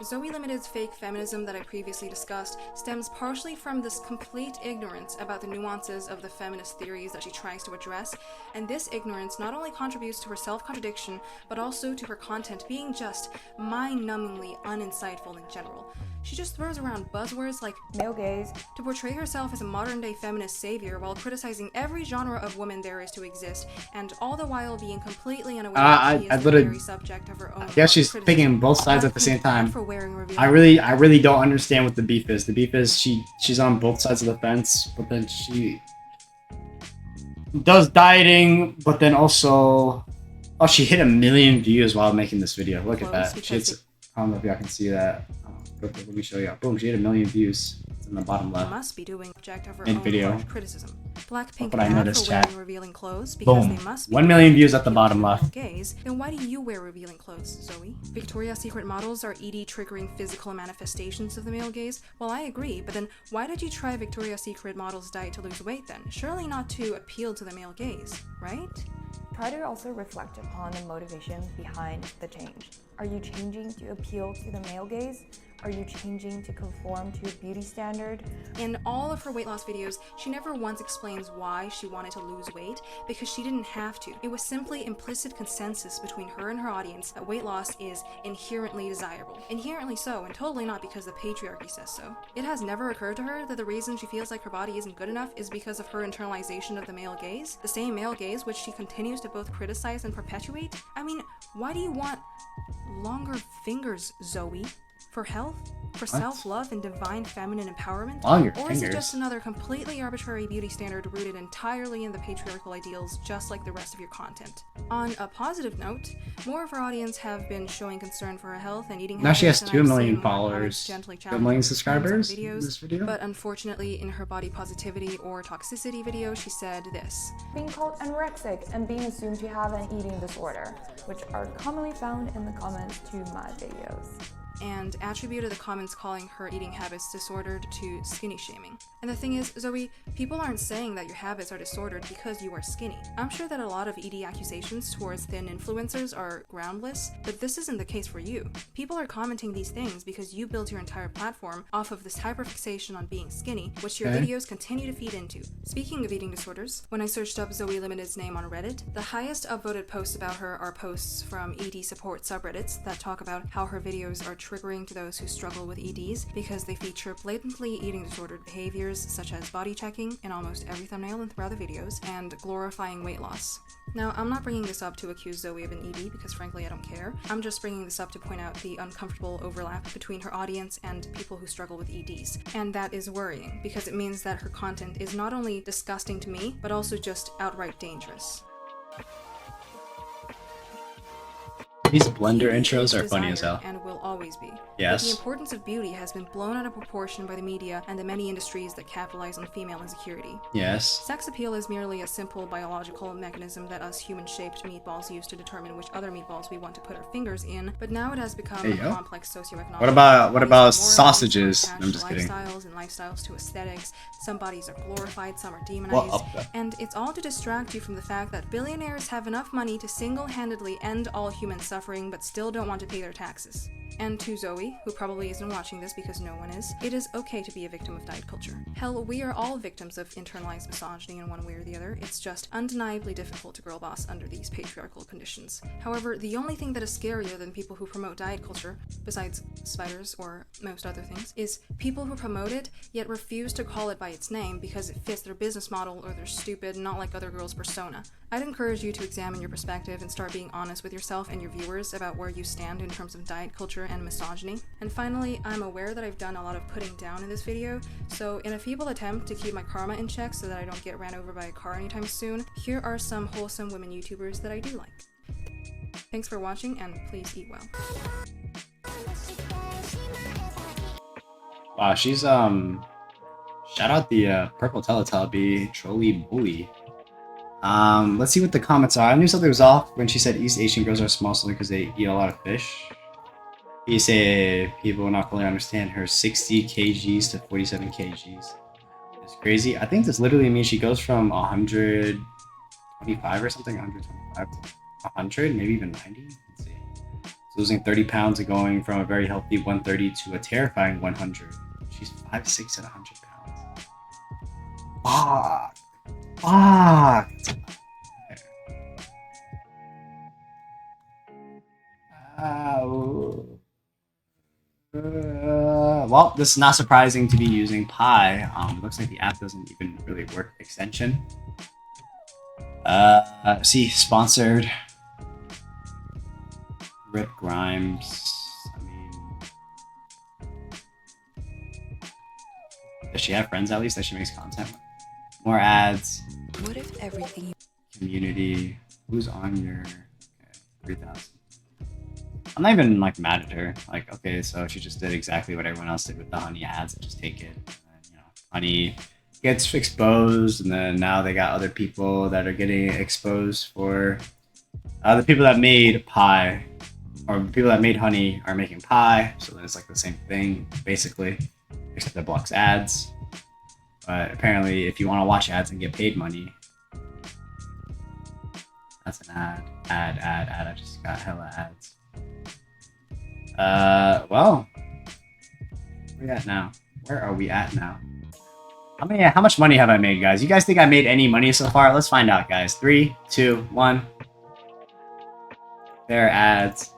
Zoe Limited's fake feminism that I previously discussed stems partially from this complete ignorance about the nuances of the feminist theories that she tries to address, and this ignorance not only contributes to her self-contradiction, but also to her content being just mind-numbingly uninsightful in general. She just throws around buzzwords like male gaze to portray herself as a modern-day feminist savior while criticizing every genre of woman there is to exist, and all the while being completely unaware that she is the very subject of her own. Yeah, she's criticism. picking both sides at the same time. For wearing revealing I really don't understand what the beef is. The beef is she's on both sides of the fence, but then she does dieting, but then also she hit 1 million views while making this video. Look at that. She hits, I don't know if y'all can see that. Let me show you. Boom, she hit 1 million views. It's in the bottom left. Must be doing object of her In own video. harsh criticism. Blackpink What I bad noticed, for wearing chat. revealing clothes because Boom. they must be 1 million views at the bottom left. gays. Then why do you wear revealing clothes, Zoe? Victoria's Secret models are ED triggering physical manifestations of the male gaze? Well, I agree, but then why did you try Victoria's Secret models' diet to lose weight then? Surely not to appeal to the male gaze, right? Try to also reflect upon the motivation behind the change. Are you changing to appeal to the male gaze? Are you changing to conform to a beauty standard? In all of her weight loss videos, she never once explains why she wanted to lose weight, because she didn't have to. It was simply implicit consensus between her and her audience that weight loss is inherently desirable. Inherently so, and totally not because the patriarchy says so. It has never occurred to her that the reason she feels like her body isn't good enough is because of her internalization of the male gaze, the same male gaze which she continues to both criticize and perpetuate. I mean, why do you want longer fingers, Zoe? For health? For self-love and divine feminine empowerment? Longer Or is it fingers. just another completely arbitrary beauty standard rooted entirely in the patriarchal ideals, just like the rest of your content? On a positive note, more of her audience have been showing concern for her health and eating Now she has habits, and 2 I've million seen more comments followers, gently 2 challenging million her subscribers videos, in this video. But unfortunately, in her body positivity or toxicity video, she said this. Being called anorexic and being assumed to have an eating disorder, which are commonly found in the comments to my videos. And attributed the comments calling her eating habits disordered to skinny shaming. And the thing is, Zoe, people aren't saying that your habits are disordered because you are skinny. I'm sure that a lot of ED accusations towards thin influencers are groundless, but this isn't the case for you. People are commenting these things because you built your entire platform off of this hyperfixation on being skinny, which your Okay. videos continue to feed into. Speaking of eating disorders, when I searched up Zoe Limited's name on Reddit, the highest upvoted posts about her are posts from ED support subreddits that talk about how her videos are triggering to those who struggle with EDs because they feature blatantly eating disordered behaviors such as body checking in almost every thumbnail and throughout the videos, and glorifying weight loss. Now, I'm not bringing this up to accuse Zoe of an ED because frankly I don't care. I'm just bringing this up to point out the uncomfortable overlap between her audience and people who struggle with EDs. And that is worrying because it means that her content is not only disgusting to me, but also just outright dangerous. These Blender Beauty intros is are funny as desire hell. and will always be. Yes. But the importance of beauty has been blown out of proportion by the media and the many industries that capitalize on female insecurity. Yes. Sex appeal is merely a simple biological mechanism that us human-shaped meatballs use to determine which other meatballs we want to put our fingers in, but now it has become There a you go. complex socioeconomic. What about Bodies are sausages? moralized, No, I'm just kidding. lifestyles and lifestyles to aesthetics. Some bodies are glorified, some are demonized, Well, up there. and it's all to distract you from the fact that billionaires have enough money to single-handedly end all human suffering, but still don't want to pay their taxes. And to Zoe, who probably isn't watching this because no one is, it is okay to be a victim of diet culture. Hell, we are all victims of internalized misogyny in one way or the other. It's just undeniably difficult to girl boss under these patriarchal conditions. However, the only thing that is scarier than people who promote diet culture, besides spiders or most other things, is people who promote it yet refuse to call it by its name because it fits their business model or their stupid, not like other girls persona. I'd encourage you to examine your perspective and start being honest with yourself and your viewers about where you stand in terms of diet culture and misogyny. And finally, I'm aware that I've done a lot of putting down in this video, so in a feeble attempt to keep my karma in check so that I don't get ran over by a car anytime soon, here are some wholesome women YouTubers that I do like. Thanks for watching, and please eat well. Wow, she's shout out the purple Teletubby trolley bully. Let's see what the comments are. I knew something was off when she said East Asian girls are small simply because they eat a lot of fish. He said people will not fully understand her 60 kgs to 47 kgs. It's crazy. I think this literally means she goes from 125 or something, 125 to 100, maybe even 90. Let's see. So losing 30 pounds and going from a very healthy 130 to a terrifying 100. She's 5'6" and 100 pounds. Fuck. Well, this is not surprising to be using Pi. It looks like the app doesn't even really work extension. See, sponsored. Rip Grimes. I mean, does she have friends at least that she makes content with? More ads. What if everything Community. Who's on your 3,000? I'm not even like mad at her. Like, okay, so she just did exactly what everyone else did with the Honey ads and just take it. And then, you know, Honey gets exposed, and then now they got other people that are getting exposed for the people that made Pi, or the people that made Honey are making Pi. So then it's like the same thing basically, except it blocks ads. But apparently, if you want to watch ads and get paid money, that's an ad. I just got hella ads. Well, where we at now? Where are we at now? How much money have I made, guys? You guys think I made any money so far? Let's find out, guys. 3, 2, 1. There are ads.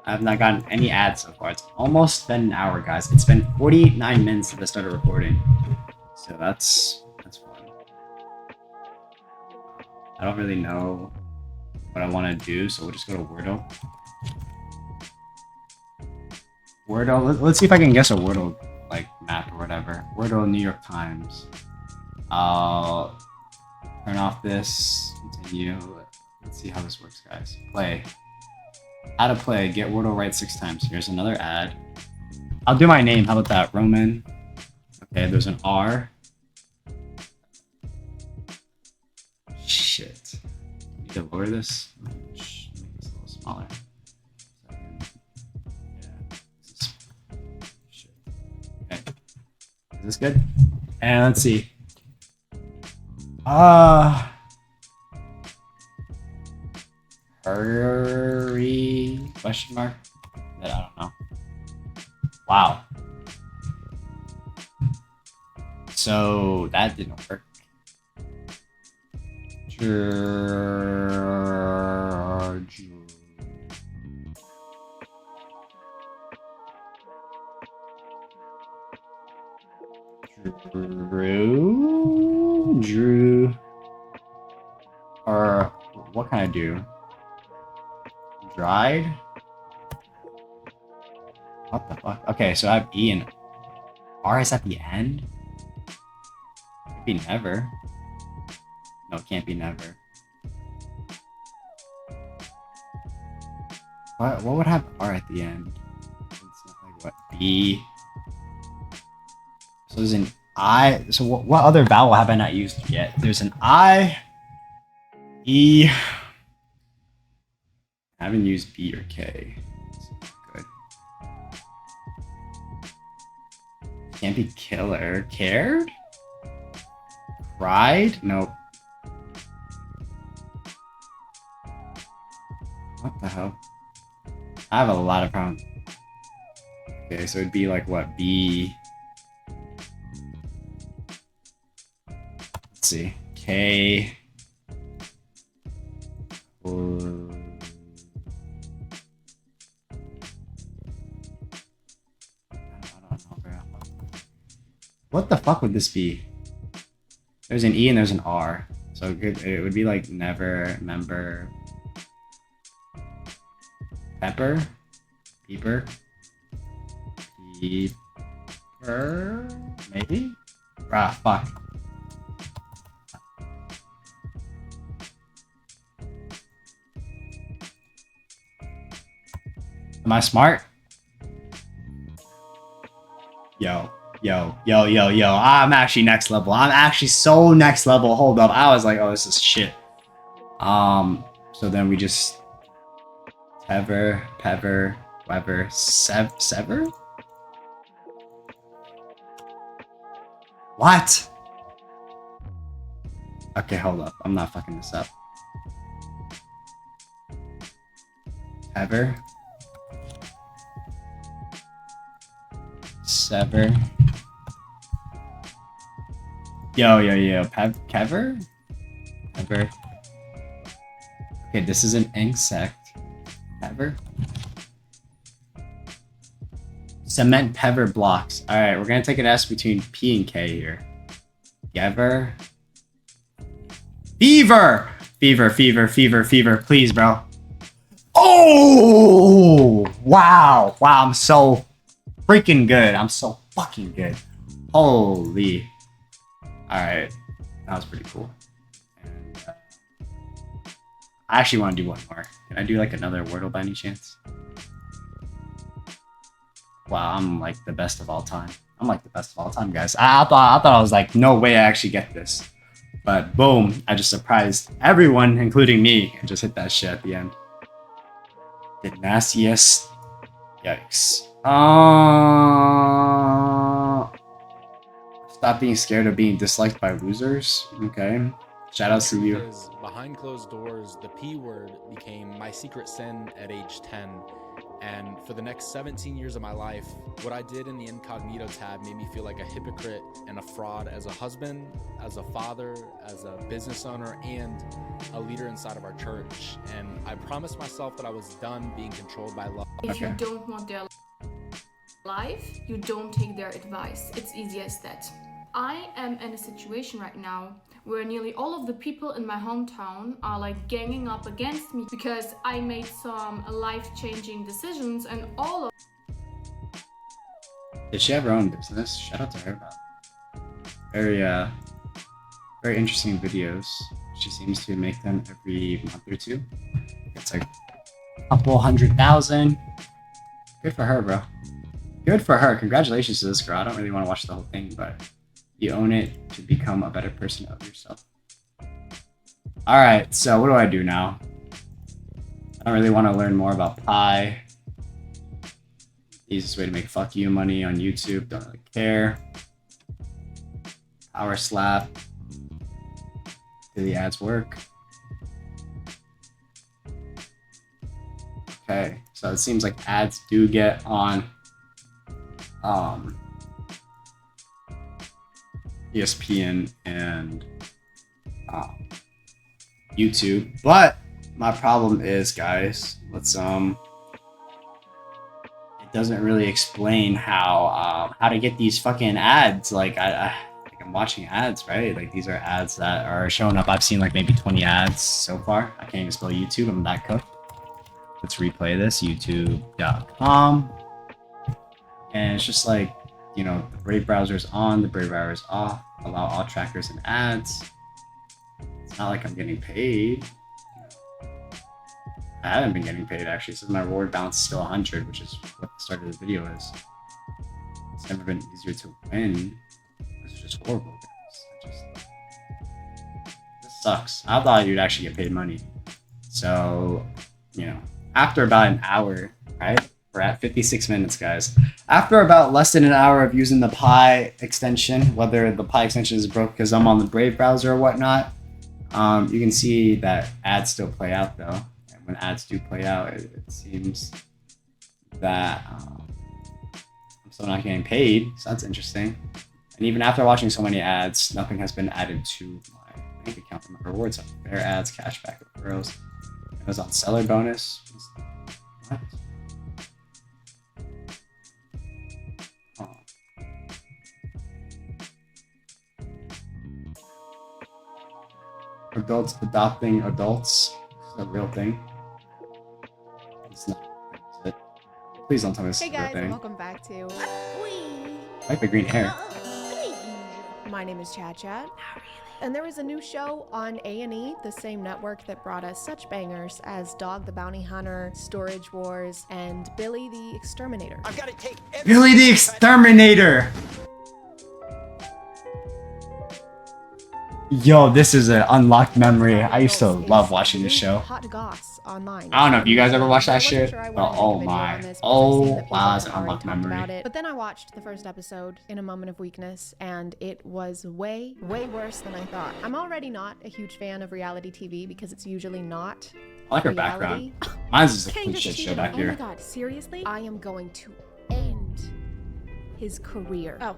I have not gotten any ads so far. It's almost been an hour, guys. It's been 49 minutes since I started recording. So that's fun. I don't really know what I want to do, so we'll just go to Wordle. Wordle, let's see if I can guess a Wordle like map or whatever. Wordle, New York Times. I'll turn off this, continue. Let's see how this works, guys. Play. How to play, get Wordle right 6 times. Here's another ad. I'll do my name, how about that? Roman. Okay, there's an R. Shit. I need to lower this. Make this a little smaller. Is this good? And let's see. Hurry? Question mark? I don't know. Wow. So that didn't work. Drew, or what can I do? Dried? What the fuck? Okay, so I have E and R is at the end? Could be never. No, it can't be never. What would have R at the end? It's not like what B. So there's an I. So what other vowel have I not used yet? There's an I, E. I haven't used B or K. Good. Can't be killer. Cared? Cried? Nope. What the hell? I have a lot of problems. Okay, so it'd be like what? B. Let's see. K. What the fuck would this be? There's an E and there's an R. So it would be like never, member, pepper, peeper, peeper, maybe? Ah, fuck. Am I smart? Yo. I'm actually next level. I'm actually so next level. Hold up. I was like, oh, this is shit. So then we just Ever, Pever, Weber, Sever? What? Okay, hold up. I'm not fucking this up. Ever. Sever. Yo. Kever? Ever. Okay, this is an insect. Ever. Cement pever blocks. Alright, we're gonna take an S between P and K here. Gever. Fever! Fever, please, bro. Oh! Wow, I'm so freaking good. I'm so fucking good. Holy. Alright, that was pretty cool. And, I actually want to do one more. Can I do like another Wordle by any chance? Wow, I'm like the best of all time. I'm like the best of all time, guys. I thought I was like, no way I actually get this. But boom, I just surprised everyone, including me, and just hit that shit at the end. The nastiest. Yikes. Stop being scared of being disliked by losers. Okay. Shout out to you. Because behind closed doors, the P word became my secret sin at age 10. And for the next 17 years of my life, what I did in the incognito tab made me feel like a hypocrite and a fraud as a husband, as a father, as a business owner, and a leader inside of our church. And I promised myself that I was done being controlled by love. If you don't want their life, you don't take their advice. It's easy as that. I am in a situation right now where nearly all of the people in my hometown are like ganging up against me because I made some life-changing decisions, and all of... Did she have her own business? Shout out to her about it. Very interesting videos. She seems to make them every month or two. It's like a couple 100,000. Good for her, bro. Good for her. Congratulations to this girl. I don't really want to watch the whole thing, but you own it to become a better person of yourself. Alright, so what do I do now? I don't really want to learn more about pi. Easiest way to make fuck you money on YouTube. Don't really care. Power slap. Do the ads work? Okay, so it seems like ads do get on ESPN and YouTube, but my problem is, guys, let's it doesn't really explain how to get these fucking ads. Like I'm watching ads, right? Like these are ads that are showing up. I've seen like maybe 20 ads so far. I can't even spell YouTube. I'm that cooked. Let's replay this. YouTube.com, and it's just like, you know, the Brave browser is on, the Brave browser is off. Allow all trackers and ads. It's not like I'm getting paid. I haven't been getting paid actually. Since my reward balance is still 100, which is what the start of the video is. It's never been easier to win. It's just horrible, guys. This sucks. I thought you'd actually get paid money. So, you know, after about an hour, right? We're at 56 minutes, guys. After about less than an hour of using the Pi extension, whether the Pi extension is broke because I'm on the Brave browser or whatnot, you can see that ads still play out though. And when ads do play out, it seems that I'm still not getting paid. So that's interesting. And even after watching so many ads, nothing has been added to my bank account and my rewards. Fair ads, cashback, referrals. It was on seller bonus. What? Adults adopting adults. It's a real thing. It's not. Is it? Please don't tell me this is a real thing. Welcome back to I like the green hair. My name is Chad Chad. And there is a new show on A&E, the same network that brought us such bangers as Dog the Bounty Hunter, Storage Wars, and Billy the Exterminator. I've got to take Billy the Exterminator! Yo, this is an unlocked memory. I used to love watching this show. Hot goss online. I don't know if you guys ever watched that shit, but oh my. Oh wow, it's an unlocked memory. But then I watched the first episode in a moment of weakness, and it was way worse than I thought. I'm already not a huge fan of reality TV because it's usually not I like her background. Mine's just a complete shit show back here. Oh my god, seriously? I am going to end his career. Oh.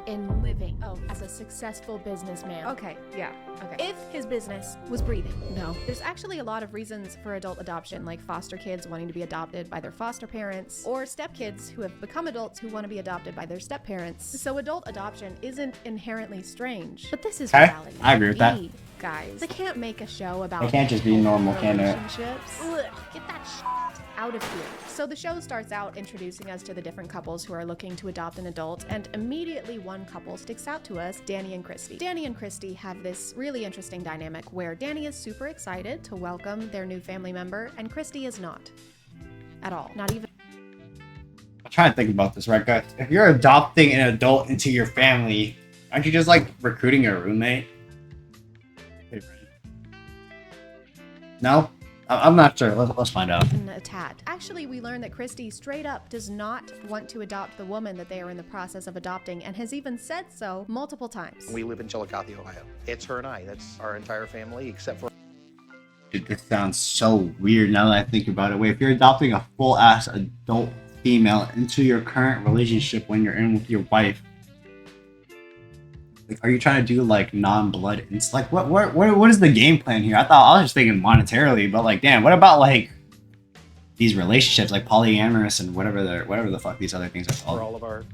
In living as a successful businessman. Okay, yeah, okay. If his business was breathing. No. There's actually a lot of reasons for adult adoption, like foster kids wanting to be adopted by their foster parents, or stepkids who have become adults who want to be adopted by their step-parents. So adult adoption isn't inherently strange, but this is reality. I agree with that. Guys, they can't make a show about It can't just be normal, can it? relationships. Ugh, get that shit out of here. So the show starts out introducing us to the different couples who are looking to adopt an adult, and immediately one couple sticks out to us, Danny and Christy. Danny and Christy have this really interesting dynamic where Danny is super excited to welcome their new family member, and Christy is not. At all. Not even. I'm trying to think about this, right, guys? If you're adopting an adult into your family, aren't you just like recruiting a roommate? No? I'm not sure. Let's find out. A tad. Actually, we learn that Christy straight up does not want to adopt the woman that they are in the process of adopting, and has even said so multiple times. We live in Chillicothe, Ohio. It's her and I. That's our entire family, except for... Dude, this sounds so weird now that I think about it. Wait, if you're adopting a full-ass adult female into your current relationship when you're in with your wife, like, are you trying to do like non-blood? It's like what is the game plan here? I was just thinking monetarily, but like, damn, what about like these relationships, like polyamorous and whatever the fuck these other things are called? For all of our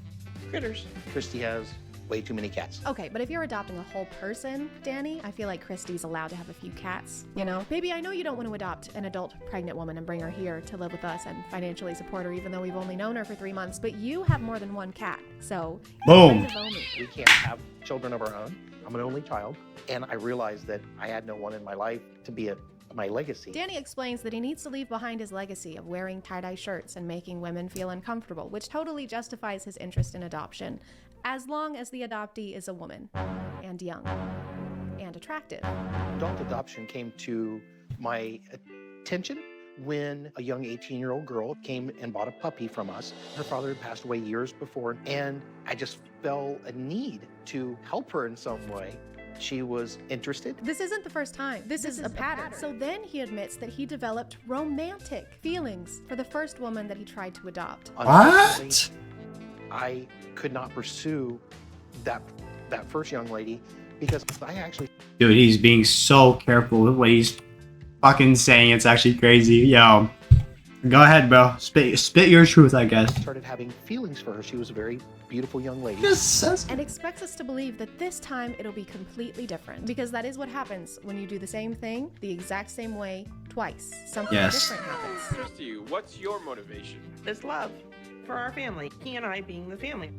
critters. Christy has way too many cats. Okay, but if you're adopting a whole person, Danny, I feel like Christy's allowed to have a few cats, you know? Baby, I know you don't want to adopt an adult pregnant woman and bring her here to live with us and financially support her, even though we've only known her for 3 months, but you have more than one cat, so... Boom! We can't have children of our own. I'm an only child, and I realized that I had no one in my life to be my legacy. Danny explains that he needs to leave behind his legacy of wearing tie-dye shirts and making women feel uncomfortable, which totally justifies his interest in adoption, as long as the adoptee is a woman, and young, and attractive. Adult adoption came to my attention when a young 18-year-old girl came and bought a puppy from us. Her father had passed away years before, and I just felt a need to help her in some way. She was interested. This isn't the first time. This is a pattern. So then he admits that he developed romantic feelings for the first woman that he tried to adopt. What? I could not pursue that first young lady because I actually... Dude, he's being so careful with what he's fucking saying. It's actually crazy. Yo, go ahead, bro. Spit your truth, I guess. Started having feelings for her. She was a very beautiful young lady. And expects us to believe that this time it'll be completely different, because that is what happens when you do the same thing the exact same way twice. Something different happens. Christy, what's your motivation? It's love for our family. He and I being the family.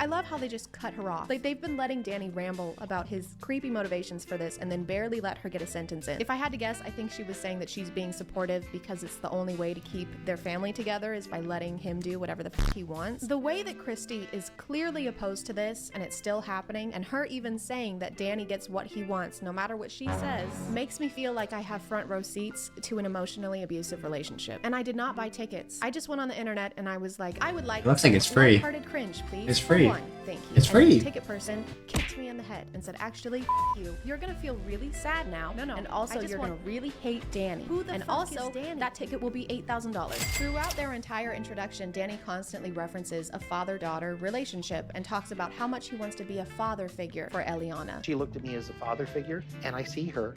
I love how they just cut her off. Like, they've been letting Danny ramble about his creepy motivations for this and then barely let her get a sentence in. If I had to guess, I think she was saying that she's being supportive because it's the only way to keep their family together is by letting him do whatever the f he wants. The way that Christy is clearly opposed to this and it's still happening, and her even saying that Danny gets what he wants no matter what she says, makes me feel like I have front row seats to an emotionally abusive relationship. And I did not buy tickets. I just went on the internet and I was like, I would like It looks like it's free. lighthearted cringe, please. It's free. One, thank you. It's And free. the ticket person kicked me in the head and said, actually, you. You're gonna feel really sad now. No. And also, you're gonna really hate Danny. Who the fuck is Danny? That ticket will be $8,000. Throughout their entire introduction, Danny constantly references a father-daughter relationship and talks about how much he wants to be a father figure for Eliana. She looked at me as a father figure, and I see her.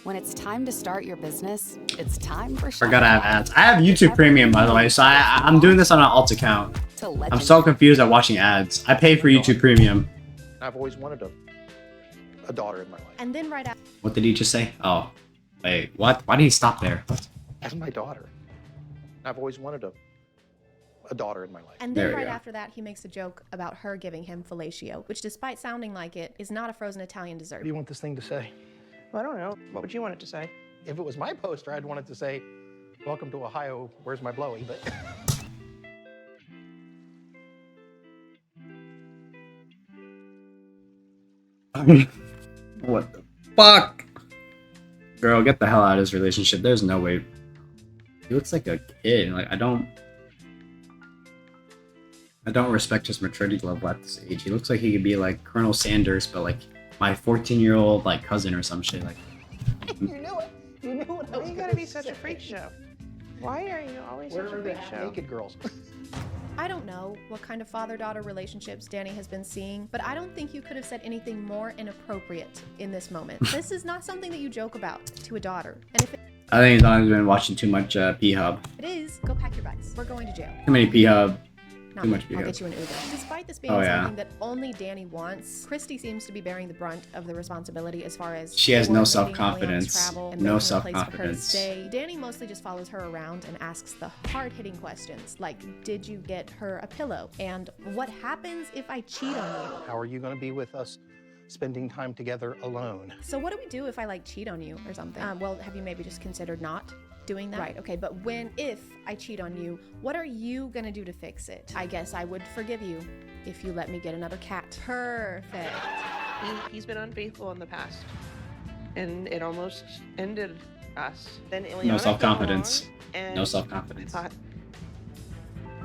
When it's time to start your business, it's time for Forgot I have ads. I have YouTube Premium, by the way, so I'm doing this on an alt account. I'm so confused at watching ads. I pay for YouTube Premium. I've always wanted a daughter in my life. And then right after, What did he just say? Oh, wait, what? Why did he stop there? What? As my daughter. I've always wanted a daughter in my life. And then right after that, he makes a joke about her giving him fellatio, which despite sounding like it, is not a frozen Italian dessert. What do you want this thing to say? Well, I don't know. What would you want it to say? If it was my poster, I'd want it to say, "Welcome to Ohio, where's my blowy?" But What the fuck? Girl, get the hell out of this relationship. There's no way. He looks like a kid. Like, I don't respect his maturity level at this age. He looks like he could be like Colonel Sanders, but like my 14-year-old like cousin or some shit. Like, You knew it. You knew what I was. Why you gotta be such a freak show? Why are you always such a freak show? Naked girls. I don't know what kind of father-daughter relationships Danny has been seeing, but I don't think you could have said anything more inappropriate in this moment. This is not something that you joke about to a daughter. And if I think he's been watching too much P-Hub. it is, go pack your bags. We're going to jail. Too many P-Hub. Not Too me. much I'll P-Hub. get you an Uber. Despite this being Oh, yeah. something that only Danny wants, Christy seems to be bearing the brunt of the responsibility as far as She has no coordinating self-confidence. Eliana's travel and No making a place for her to self-confidence. stay. Danny mostly just follows her around and asks the hard-hitting questions like, did you get her a pillow? And what happens if I cheat on you? How are you going to be with us spending time together alone? So what do we do if I like cheat on you or something? Well, have you maybe just considered not doing that? Right, okay, but if I cheat on you, what are you gonna do to fix it? I guess I would forgive you if you let me get another cat. Perfect. He's been unfaithful in the past, and it almost ended us. Then Ileana No came self-confidence. along, and No self-confidence. I thought,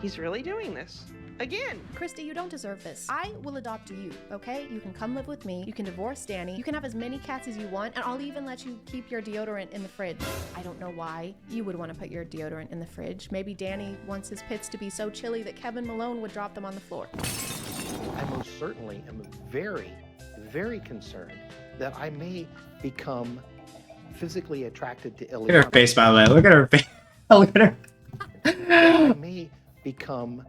he's really doing this again. Christy, you don't deserve this. I will adopt you, okay? You can come live with me. You can divorce Danny. You can have as many cats as you want, and I'll even let you keep your deodorant in the fridge. I don't know why you would want to put your deodorant in the fridge. Maybe Danny wants his pits to be so chilly that Kevin Malone would drop them on the floor. I most certainly am very, very concerned that I may become physically attracted to Ileana. Look at her face, by the way. Look at her face. Look at her. I may become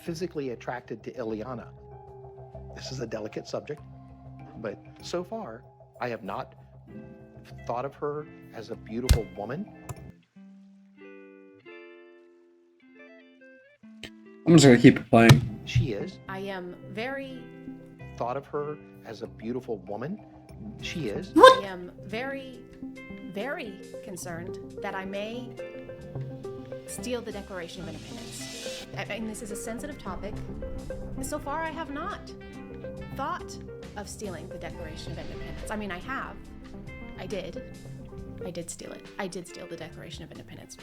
physically attracted to Ileana. This is a delicate subject, but so far, I have not thought of her as a beautiful woman. I'm just gonna keep it playing. She is. I am very... Thought of her as a beautiful woman. She is. I am very, very concerned that I may steal the Declaration of Independence. I mean, this is a sensitive topic. So far, I have not thought of stealing the Declaration of Independence. I mean, I have. I did steal it. I did steal the Declaration of Independence.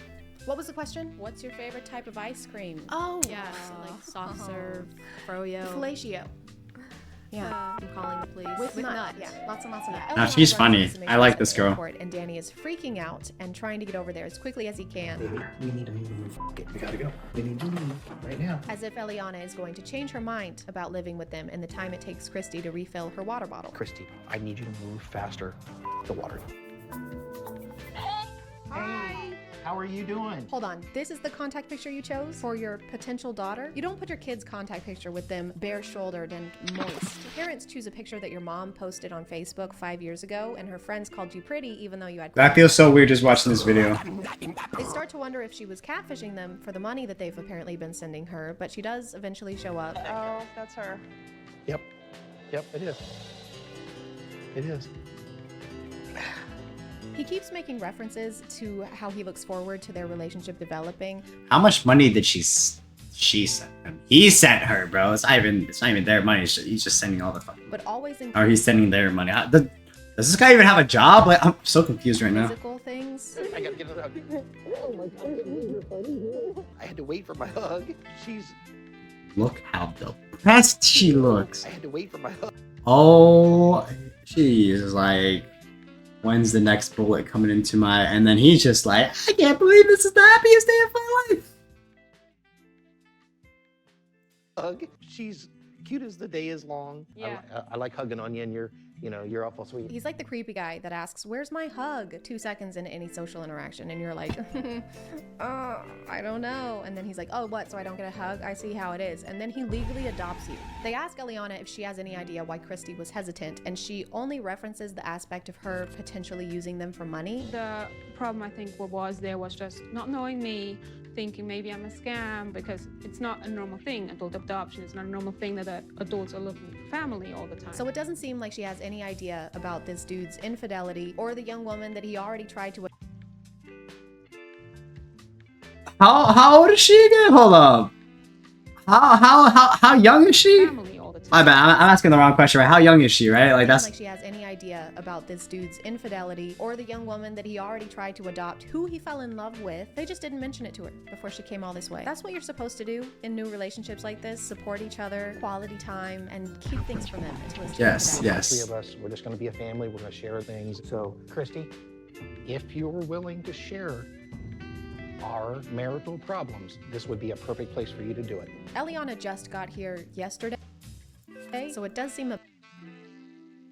What was the question? What's your favorite type of ice cream? Oh, yeah, so like soft serve, froyo. Fellatio. Yeah, I'm calling the police. With nut. Yeah, lots and lots of nut. Nah, she's funny. I like this girl. And Danny is freaking out and trying to get over there as quickly as he can. Baby, we need to move. Okay, we gotta go. We need to move right now. As if Eliana is going to change her mind about living with them in the time it takes Christy to refill her water bottle. Christy, I need you to move faster. The water. Hi. How are you doing? Hold on, this is the contact picture you chose for your potential daughter? You don't put your kid's contact picture with them bare-shouldered and moist. Parents choose a picture that your mom posted on Facebook 5 years ago and her friends called you pretty even though you had... That feels so weird just watching this video. They start to wonder if she was catfishing them for the money that they've apparently been sending her, but she does eventually show up. Oh, that's her. Yep. Yep, it is. It is. He keeps making references to how he looks forward to their relationship developing. How much money did she sent him? He sent her, bro. It's not even their money. He's just sending all the fucking... But always in Or he's sending their money. Does this guy even have a job? Like, I'm so confused right now. physical things. I gotta get another hug. Oh my God. I had to wait for my hug. She's... Look how depressed she looks. I had to wait for my hug. Oh, she's like... When's the next bullet coming into my... And then he's just like, I can't believe this is the happiest day of my life. Hug. She's cute as the day is long. Yeah. I like hugging on you, and you're awful sweet. He's like the creepy guy that asks, where's my hug? 2 seconds into any social interaction, and you're like, I don't know. And then he's like, oh, what? So I don't get a hug? I see how it is. And then he legally adopts you. They ask Eliana if she has any idea why Christy was hesitant, and she only references the aspect of her potentially using them for money. The problem I think was just not knowing me, thinking maybe I'm a scam, because it's not a normal thing. Adult adoption is not a normal thing that adults are looking for family all the time. So it doesn't seem like she has any idea about this dude's infidelity or the young woman that he already tried to... How old is she again? Hold up. How young is she? My bad. I'm asking the wrong question, right? How young is she, right? Like that's... Like she has any idea about this dude's infidelity or the young woman that he already tried to adopt, who he fell in love with. They just didn't mention it to her before she came all this way. That's what you're supposed to do in new relationships like this. Support each other, quality time, and keep things from them until it's Yes, yes. The three of us, we're just going to be a family. We're going to share things. So, Christy, if you're willing to share our marital problems, this would be a perfect place for you to do it. Eliana just got here yesterday, so it does seem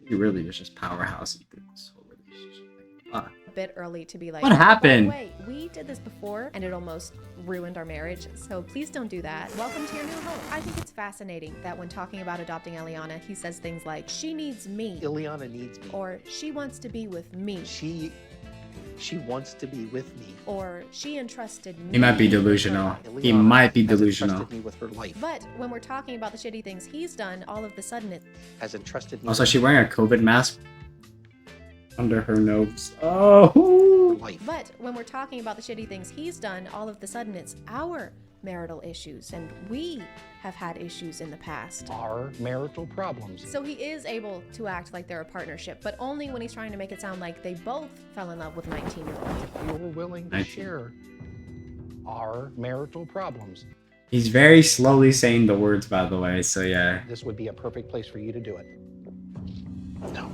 He really was just powerhousing through this whole relationship. a bit early to be like, What happened? By the way, we did this before and it almost ruined our marriage, so please don't do that. Welcome to your new home. I think it's fascinating that when talking about adopting Eliana, he says things like, she needs me. Eliana needs me. Or she wants to be with me. She wants to be with me. Or she entrusted me. He might be delusional. He might be delusional. Entrusted me with her life. But when we're talking about the shitty things he's done, all of a sudden it has entrusted me. Also, is she wearing a COVID mask under her nose? Oh. But when we're talking about the shitty things he's done, all of a sudden it's our marital issues, and we have had issues in the past. Our marital problems. So he is able to act like they're a partnership, but only when he's trying to make it sound like they both fell in love with 19-year-olds. If you're willing to share our marital problems. He's very slowly saying the words, by the way, so yeah. This would be a perfect place for you to do it. No.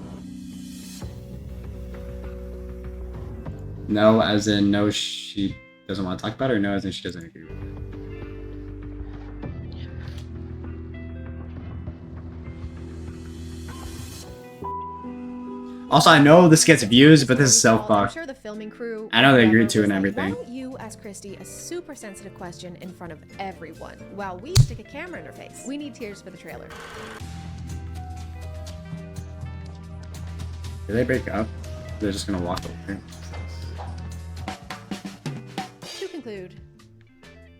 No, as in no, she doesn't want to talk about it, or no, as in she doesn't agree with it? Also, I know this gets views, but this is self-talk. I'm sure the filming crew, I know they agreed to it and everything. Why don't you ask Christy a super sensitive question in front of everyone while we stick a camera in her face? We need tears for the trailer. Did they break up? They're just gonna walk away. To conclude,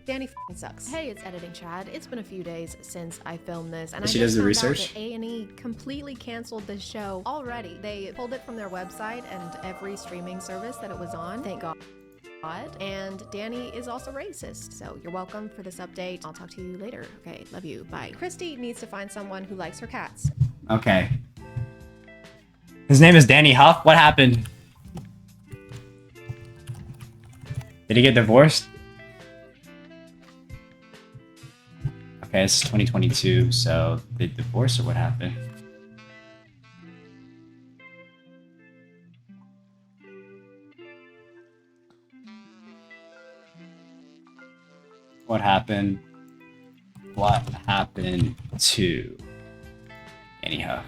Danny f***ing sucks. Hey, it's Editing Chad. It's been a few days since I filmed this, and She I does just the found research? out that A&E completely canceled the show already. They pulled it from their website and every streaming service that it was on. Thank God. And Danny is also racist. So you're welcome for this update. I'll talk to you later. Okay, love you. Bye. Christy needs to find someone who likes her cats. Okay. His name is Danny Huff. What happened? Did he get divorced? Okay, it's 2022, so they divorced or what happened? What happened? What happened to anyhow?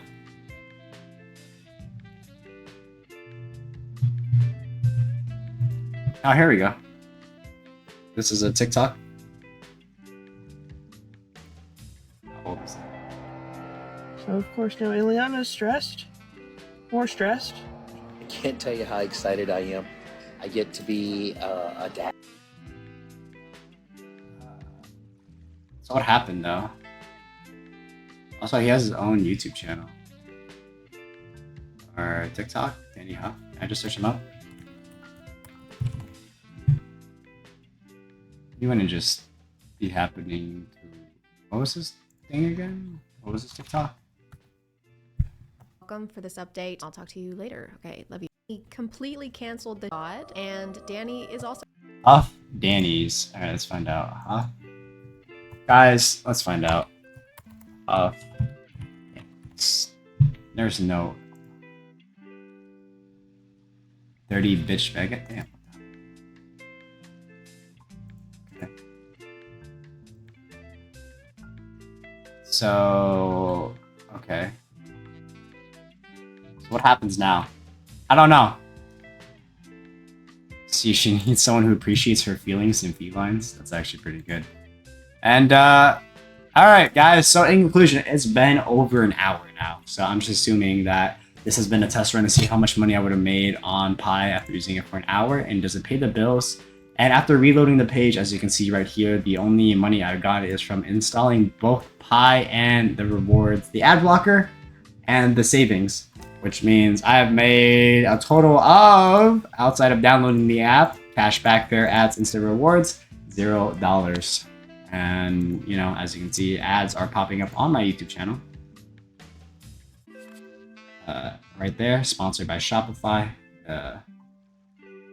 Oh, here we go. This is a TikTok. How old is that? So of course now Ileana's stressed. More stressed. I can't tell you how excited I am. I get to be a dad. So what happened though? Also, he has his own YouTube channel. Or TikTok, Danny Huff. Can I just search him up? You wouldn't just be happening to... What was his thing again? What was his TikTok? Welcome for this update. I'll talk to you later. Okay, love you. He completely canceled the god, and Danny is also... Huff Danny's. Alright, let's find out. Huff. Guys, let's find out. Huff. There's no... 30 bitch bag. Damn. Okay. So... Okay. So what happens now? I don't know. See, she needs someone who appreciates her feelings and felines. That's actually pretty good. And, alright, guys. So, in conclusion, it's been over an hour now. So, I'm just assuming that this has been a test run to see how much money I would have made on Pi after using it for an hour. And does it pay the bills? And after reloading the page, as you can see right here, the only money I got is from installing both Pi and the rewards, the ad blocker, and the savings. Which means I have made a total of, outside of downloading the app, cashback, fair ads, instant rewards, $0. And, you know, as you can see, ads are popping up on my YouTube channel. Right there, sponsored by Shopify.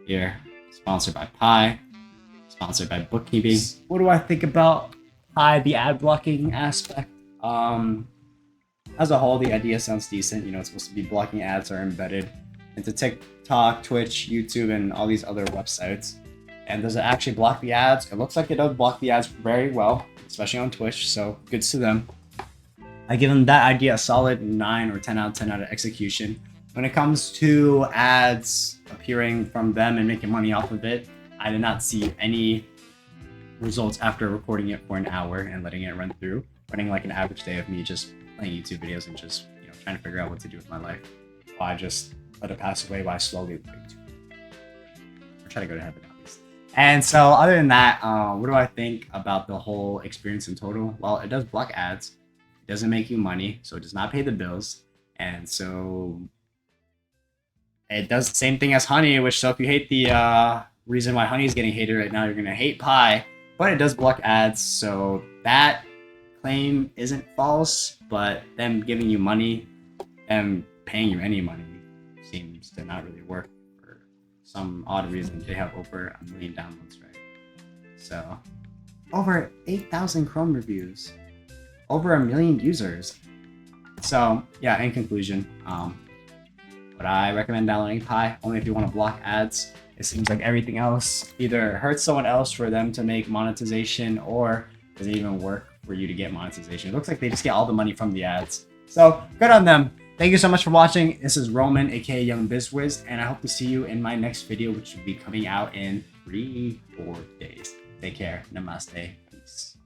Here, sponsored by Pi. Sponsored by bookkeeping. What do I think about Pi, the ad blocking aspect? As a whole, the idea sounds decent. You know, it's supposed to be blocking ads are embedded into TikTok, Twitch, YouTube, and all these other websites. And does it actually block the ads? It looks like it does block the ads very well, especially on Twitch, so good to them. I give them that idea a solid 9 or 10 out of 10 out of execution. When it comes to ads appearing from them and making money off of it, I did not see any results after recording it for an hour and letting it run through. Running like an average day of me just playing YouTube videos and just, you know, trying to figure out what to do with my life. While I just let it pass away while I slowly or try to go to heaven at least. And so other than that, what do I think about the whole experience in total? Well, it does block ads. It doesn't make you money, so it does not pay the bills. And so it does the same thing as Honey, which, so if you hate the reason why Honey is getting hated right now, you're going to hate Pi. But it does block ads, so that claim isn't false, but them giving you money, them paying you any money seems to not really work for some odd reason. They have over 1 million downloads, right? So, over 8,000 Chrome reviews, over 1 million users. So, yeah, in conclusion, would I recommend downloading Pi? Only if you want to block ads. It seems like everything else either hurts someone else for them to make monetization, or does it even work for you to get monetization? It looks like they just get all the money from the ads. So good on them. Thank you so much for watching. This is Roman, aka Young Whiz, and I hope to see you in my next video, which will be coming out in 3-4 days. Take care. Namaste. Peace.